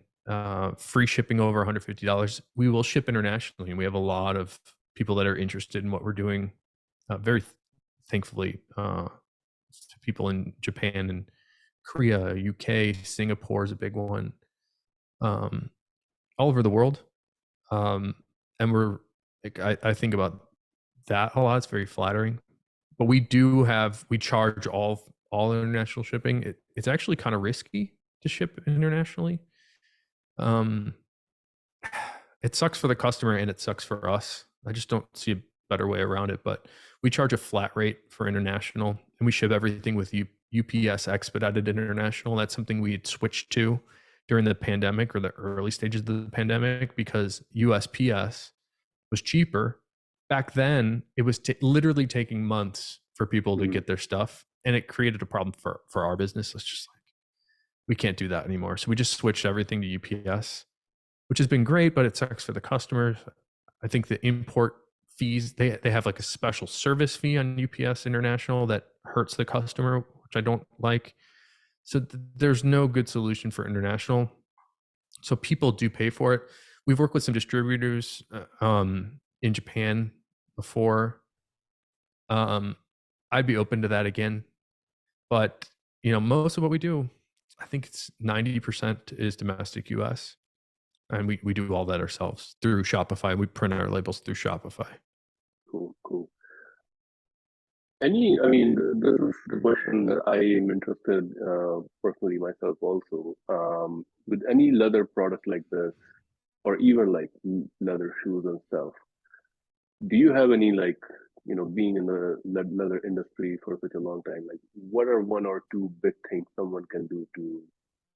free shipping over $150. We will ship internationally, and we have a lot of people that are interested in what we're doing. Very thankfully, to people in Japan and Korea, UK, Singapore is a big one, all over the world. And we're like, I think about that a lot. It's very flattering. But we charge all international shipping. It's actually kind of risky to ship internationally. Um, it sucks for the customer and it sucks for us. I just don't see a better way around it. But we charge a flat rate for international, and we ship everything with UPS expedited international. That's something we had switched to during the pandemic or the early stages of the pandemic because USPS was cheaper. Back then, it was literally taking months for people to Mhm. get their stuff, and it created a problem for our business. It's just like we can't do that anymore. So we just switched everything to UPS, which has been great, but it sucks for the customers. I think the import fees. They have like a special service fee on UPS International that hurts the customer, which I don't like. So there's no good solution for international. So people do pay for it. We've worked with some distributors in Japan before. I'd be open to that again, but most of what we do, I think it's 90% is domestic US, and we do all that ourselves through Shopify. We print our labels through Shopify. Cool, cool. I mean, this is the question that I am interested personally myself also. With any leather product like this, or even like leather shoes and stuff, do you have any like, being in the leather industry for such a long time, like what are one or two big things someone can do to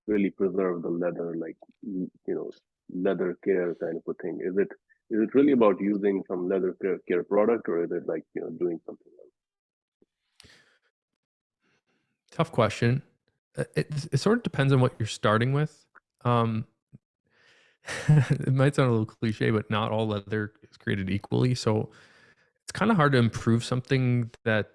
really preserve the leather, like, leather care kind of a thing? Is it really about using some leather care product, or is it like, doing something else? Tough question. It sort of depends on what you're starting with. Um, it might sound a little cliche, but not all leather is created equally. So it's kind of hard to improve something that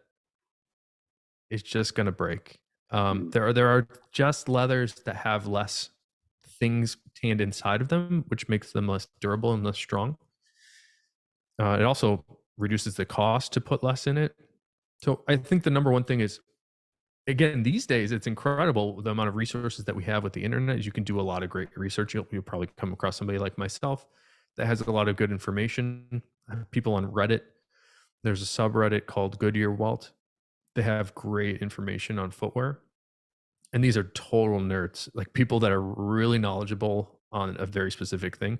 is just going to break. Mm, There are just leathers that have less things tanned inside of them, which makes them less durable and less strong. It also reduces the cost to put less in it. So I think the number one thing is, again, these days it's incredible the amount of resources that we have with the internet. You can do a lot of great research. You'll probably come across somebody like myself that has a lot of good information. People on Reddit. There's a subreddit called Goodyear Walt. They have great information on footwear. And these are total nerds, like people that are really knowledgeable on a very specific thing.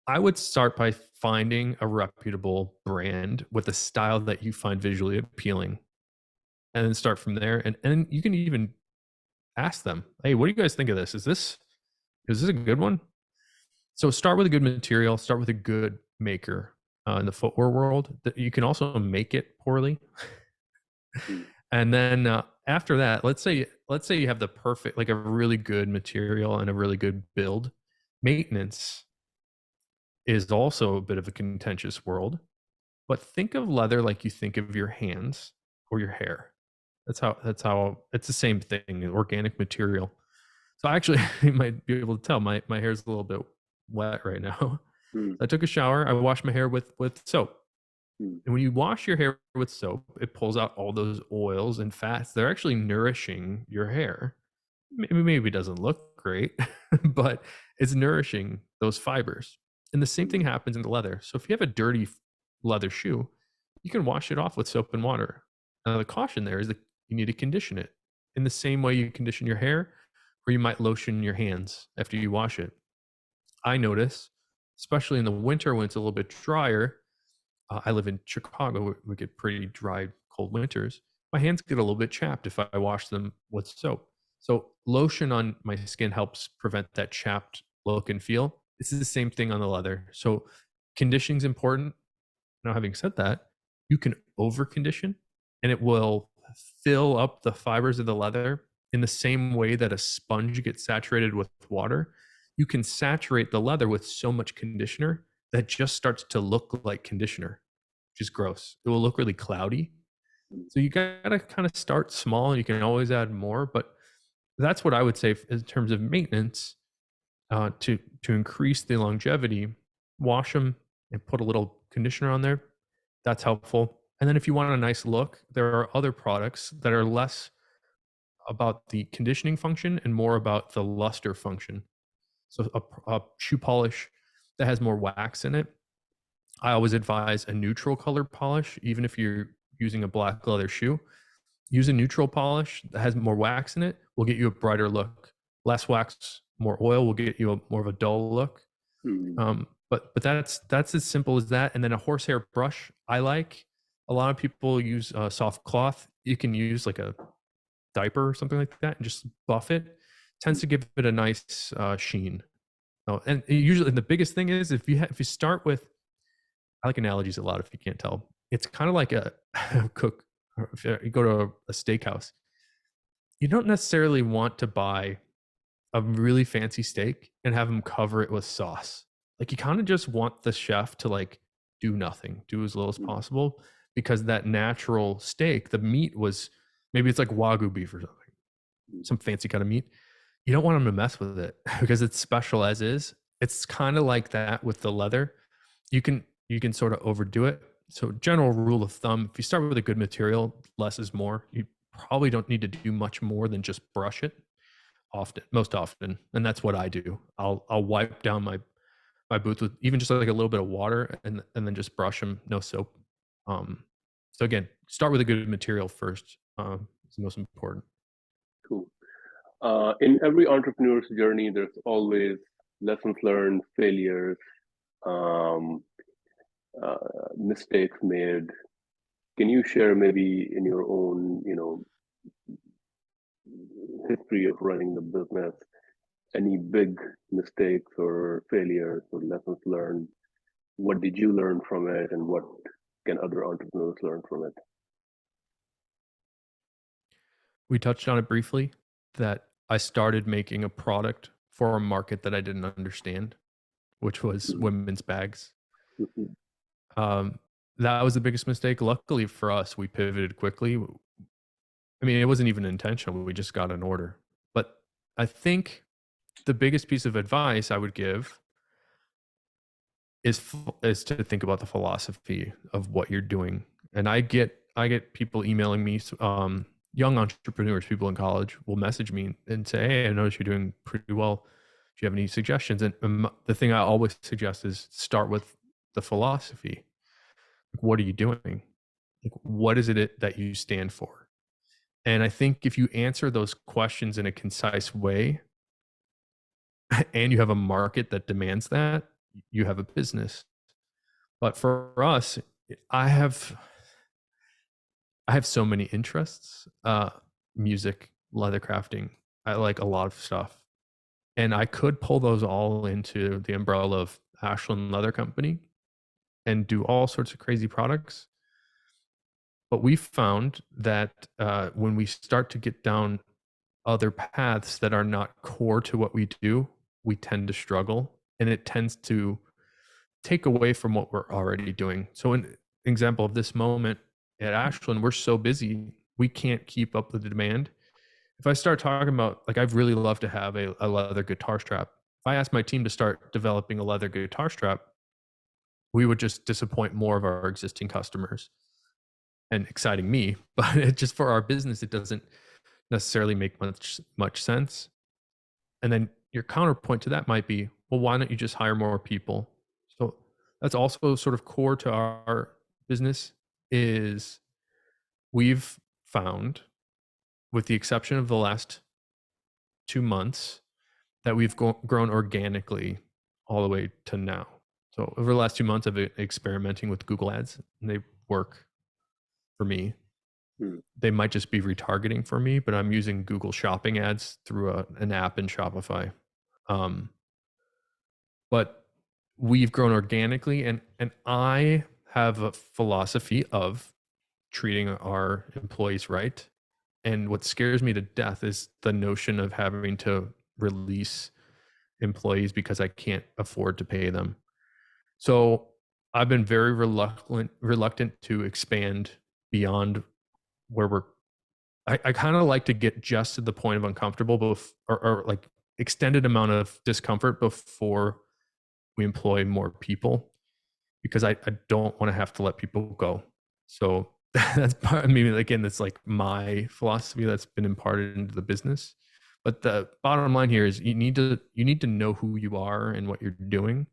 I would start by finding a reputable brand with a style that you find visually appealing, and then start from there. And you can even ask them, hey, what do you guys think of this? Is this a good one? So start with a good material, start with a good maker in the footwear world. That you can also make it poorly. mm, And then after that, let's say you have the perfect, like a really good material and a really good build. Maintenance is also a bit of a contentious world, but think of leather like you think of your hands or your hair. That's how it's the same thing, organic material. So actually, you might be able to tell my hair's a little bit wet right now. mm, I took a shower. I washed my hair with soap. mm, And when you wash your hair with soap, it pulls out all those oils and fats. They're actually nourishing your hair. Maybe it doesn't look great, but it's nourishing those fibers. And the same thing mm, happens in the leather. So if you have a dirty leather shoe, you can wash it off with soap and water. Now, the caution there is that you need to condition it in the same way you condition your hair, or you might lotion your hands after you wash it. I notice, especially in the winter when it's a little bit drier, I live in Chicago. We get pretty dry, cold winters. My hands get a little bit chapped if I wash them with soap. So lotion on my skin helps prevent that chapped look and feel. This is the same thing on the leather. So conditioning is important. Now, having said that, you can over condition and it will fill up the fibers of the leather in the same way that a sponge gets saturated with water. You can saturate the leather with so much conditioner that just starts to look like conditioner, which is gross. It will look really cloudy. mm, So you got to kind of start small and you can always add more. But that's what I would say in terms of maintenance, to increase the longevity. Wash them and put a little conditioner on there. That's helpful. And then if you want a nice look, there are other products that are less about the conditioning function and more about the luster function. So a shoe polish that has more wax in it, I always advise a neutral color polish. Even if you're using a black leather shoe, use a neutral polish that has more wax in it, will get you a brighter look. Less wax, more oil will get you more of a dull look. mm, But that's as simple as that. And then a horsehair brush, I like. A lot of people use soft cloth. You can use like a diaper or something like that and just buff it. Tends mm, to give it a nice sheen. Oh, and usually the biggest thing is if you start with, I like analogies a lot if you can't tell. It's kind of like a cook, or if you go to a steakhouse. You don't necessarily want to buy a really fancy steak and have them cover it with sauce. Like you kind of just want the chef to like do nothing, do as little as Mm. possible, because that natural steak, the meat was, maybe it's like Wagyu beef or something, Mm. some fancy kind of meat. You don't want them to mess with it because it's special as is. It's kind of like that with the leather. You can sort of overdo it. So general rule of thumb, if you start with a good material, less is more. You probably don't need to do much more than just brush it often, most often. And that's what I do. I'll wipe down my boots with even just like a little bit of water, and then just brush them, no soap. Um, so again, start with a good material first. It's the most important. Cool. In every entrepreneur's journey, there's always lessons learned, failures, um, mistakes made. Can you share maybe in your own, history of running the business, any big mistakes or failures or lessons learned? What did you learn from it, and what can other entrepreneurs learn from it? We touched on it briefly that I started making a product for a market that I didn't understand, which was Mm. women's bags. Mhm. Um, that was the biggest mistake. Luckily for us, we pivoted quickly. I mean, it wasn't even intentional. We just got an order. But I think the biggest piece of advice I would give is to think about the philosophy of what you're doing. And I get people emailing me, young entrepreneurs, people in college will message me and say, "Hey, I noticed you're doing pretty well. Do you have any suggestions?" And the thing I always suggest is start with the philosophy. Like, what are you doing? Like, what is it that you stand for? And I think if you answer those questions in a concise way, and you have a market that demands that, you have a business. But for us, I have I have so many interests. Music, leather crafting. I like a lot of stuff. And I could pull those all into the umbrella of Ashland Leather Company and do all sorts of crazy products. But we found that when we start to get down other paths that are not core to what we do, we tend to struggle, and it tends to take away from what we're already doing. So, an example of this moment at Ashland, we're so busy, we can't keep up with the demand. If I start talking about, like, I'd really love to have a leather guitar strap. If I asked my team to start developing a leather guitar strap, we would just disappoint more of our existing customers and exciting me. But it just for our business, it doesn't necessarily make much sense. And then your counterpoint to that might be, well, why don't you just hire more people? So that's also sort of core to our business is we've found, with the exception of the last 2 months, that we've grown organically all the way to now. So over the last 2 months, I've been experimenting with Google Ads, and they work for me. Mm. They might just be retargeting for me, but I'm using Google Shopping ads through an app in Shopify. Um, but we've grown organically, and I have a philosophy of treating our employees right. And what scares me to death is the notion of having to release employees because I can't afford to pay them. So I've been very reluctant to expand beyond where I kind of like to get just to the point of uncomfortable, or like extended amount of discomfort before we employ more people, because I don't want to have to let people go. So that's part, I mean, again, that's like my philosophy that's been imparted into the business. But the bottom line here is you need to know who you are and what you're doing.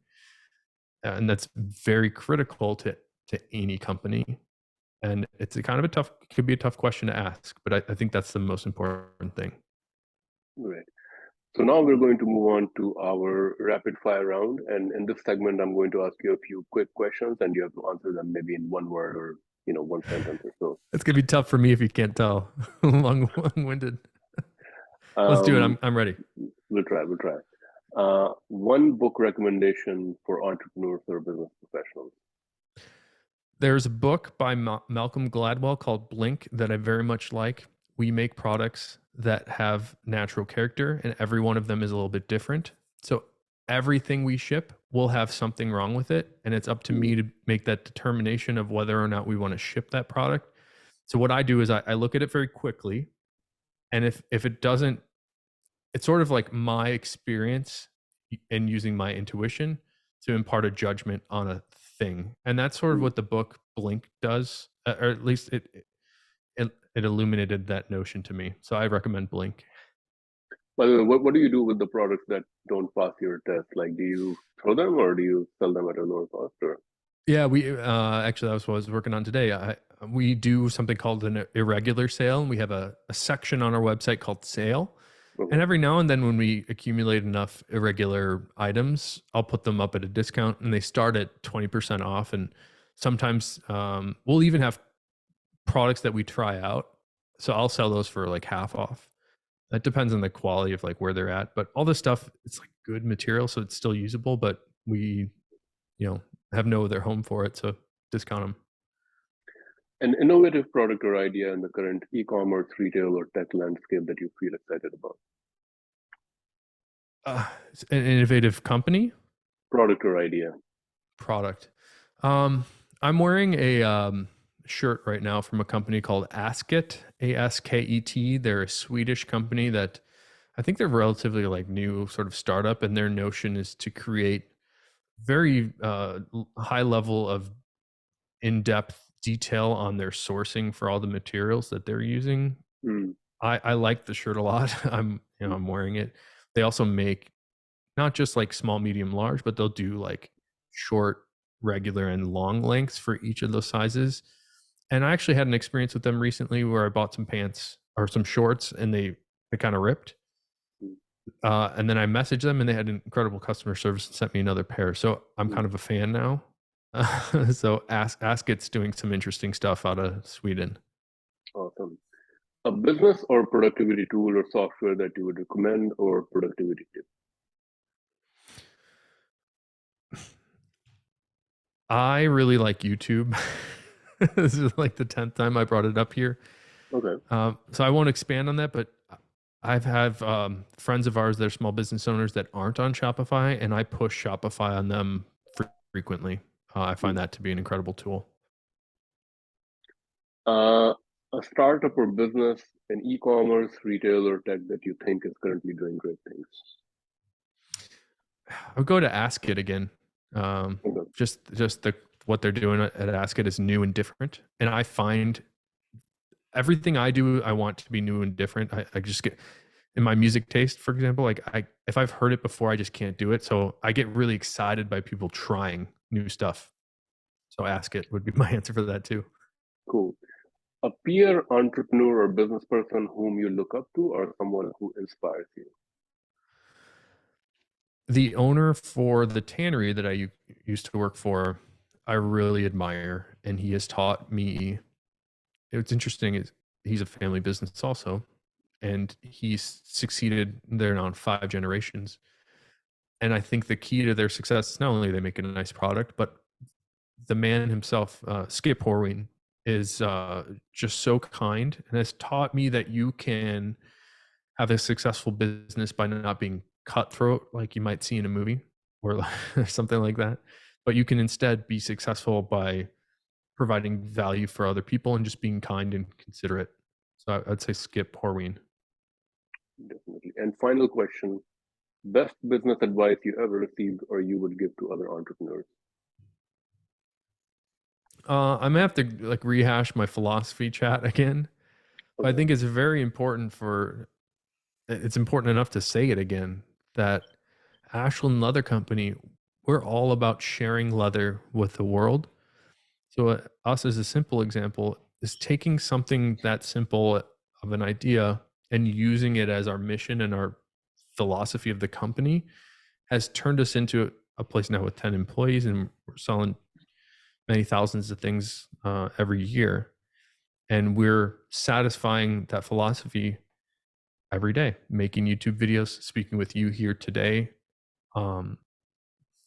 And that's very critical to any company. And it's a kind of a tough, could be a tough question to ask, but I think that's the most important thing. Great. So now we're going to move on to our rapid fire round. And in this segment, I'm going to ask you a few quick questions, and you have to answer them maybe in one word or, one sentence or so. It's gonna be tough for me if you can't tell. Long-winded. Let's do it. Um, I'm ready. we'll try. One book recommendation for entrepreneurs or business professionals. There's a book by Malcolm Gladwell called Blink that I very much like. We make products that have natural character, and every one of them is a little bit different. So everything we ship we'll have something wrong with it, and it's up to me to make that determination of whether or not we want to ship that product. So what I do is I look at it very quickly, and if it doesn't, it's sort of like my experience and using my intuition to impart a judgment on a thing, and that's sort of Mm. what the book Blink does, or at least it illuminated that notion to me. So I recommend Blink. By the way, what do you do with the products that don't pass your test? Like, do you throw them or do you sell them at a lower cost? Or Yeah, we actually that was what I was working on today. We do something called an irregular sale, and we have a section on our website called sale. And okay. every now and then, when we accumulate enough irregular items, I'll put them up at a discount, and they start at 20% off. And sometimes we'll even have products that we try out, so I'll sell those for like half off. That depends on the quality of like where they're at. But all this stuff, it's like good material, so it's still usable. But we, have no other home for it, so discount them. An innovative product or idea in the current e-commerce, retail, or tech landscape that you feel excited about? It's an innovative company Product or idea. product. I'm wearing a shirt right now from a company called Asket, Asket. They're a Swedish company that I think they're relatively like new sort of startup, and their notion is to create very high level of in-depth detail on their sourcing for all the materials that they're using. Mm. I like the shirt a lot. I'm wearing it. They also make not just like small, medium, large, but they'll do like short, regular, and long lengths for each of those sizes. And I actually had an experience with them recently where I bought some pants or some shorts, and they kind of ripped. And then I messaged them, and they had incredible customer service and sent me another pair. So I'm kind of a fan now. So Asket's doing some interesting stuff out of Sweden. Awesome. A business or productivity tool or software that you would recommend, or productivity tip? I really like YouTube. This is like the 10th time I brought it up here. Okay. So I won't expand on that, but I've had friends of ours that are small business owners that aren't on Shopify, and I push Shopify on them frequently. I find that to be an incredible tool. A startup or business in e-commerce, retail, or tech that you think is currently doing great things? I'll go to Ask It again. Okay. Just what they're doing at Ask It is new and different, and I find everything I do, I want to be new and different. I just get in my music taste, for example, like if I've heard it before, I just can't do it. So I get really excited by people trying new stuff. So Ask It would be my answer for that too. Cool. A peer entrepreneur or business person whom you look up to, or someone who inspires you? The owner for the tannery that I used to work for, I really admire, and he has taught me. What's interesting is he's a family business also, and he's succeeded there now in 5 generations. And I think the key to their success is not only they make a nice product, but the man himself, Skip Horween, is just so kind and has taught me that you can have a successful business by not being cutthroat like you might see in a movie or something like that. But you can instead be successful by providing value for other people and just being kind and considerate. So I'd say Skip Horween. Definitely. And final question, best business advice you ever received or you would give to other entrepreneurs? I'm gonna have to like rehash my philosophy chat again. But I Okay. think it's very important it's important enough to say it again that Ashland Leather Company, we're all about sharing leather with the world. So us as a simple example is taking something that simple of an idea and using it as our mission and our philosophy of the company has turned us into a place now with 10 employees, and we're selling many thousands of things every year. And we're satisfying that philosophy every day, making YouTube videos, speaking with you here today.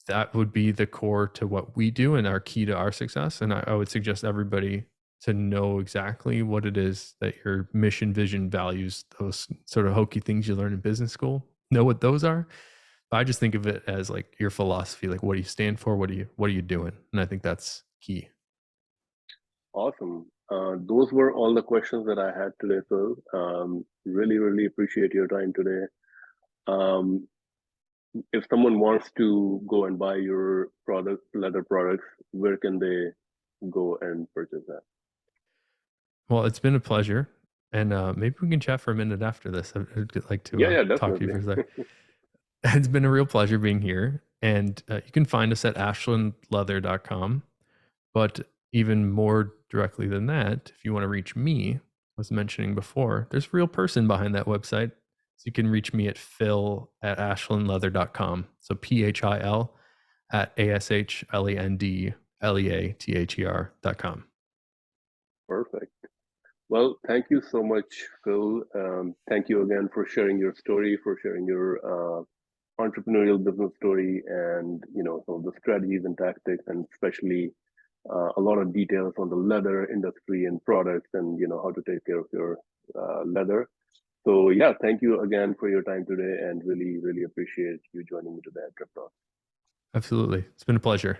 That would be the core to what we do and our key to our success. And I would suggest everybody to know exactly what it is that your mission, vision, values, those sort of hokey things you learn in business school, know what those are, I just think of it as like your philosophy, like what do you stand for? What are you doing? And I think that's key. Awesome. Those were all the questions that I had today, Phil. Really, really appreciate your time today. Um, if someone wants to go and buy your product, leather products, where can they go and purchase that? Well, it's been a pleasure. And maybe we can chat for a minute after this. I'd like to Yeah, yeah, talk to you definitely. for a sec. It's been a real pleasure being here. And you can find us at ashlandleather.com. But even more directly than that, if you want to reach me, I was mentioning before, there's a real person behind that website. So you can reach me at phil@ashlandleather.com. So PHIL at ASHLENDLEATHER.com. Perfect. Well, thank you so much, Phil. Thank you again for sharing your story, for sharing your entrepreneurial business story, and some of the strategies and tactics, and especially a lot of details on the leather industry and products, and how to take care of your leather. So yeah, thank you again for your time today, and really, really appreciate you joining me today at Trip Talk. Absolutely. It's been a pleasure.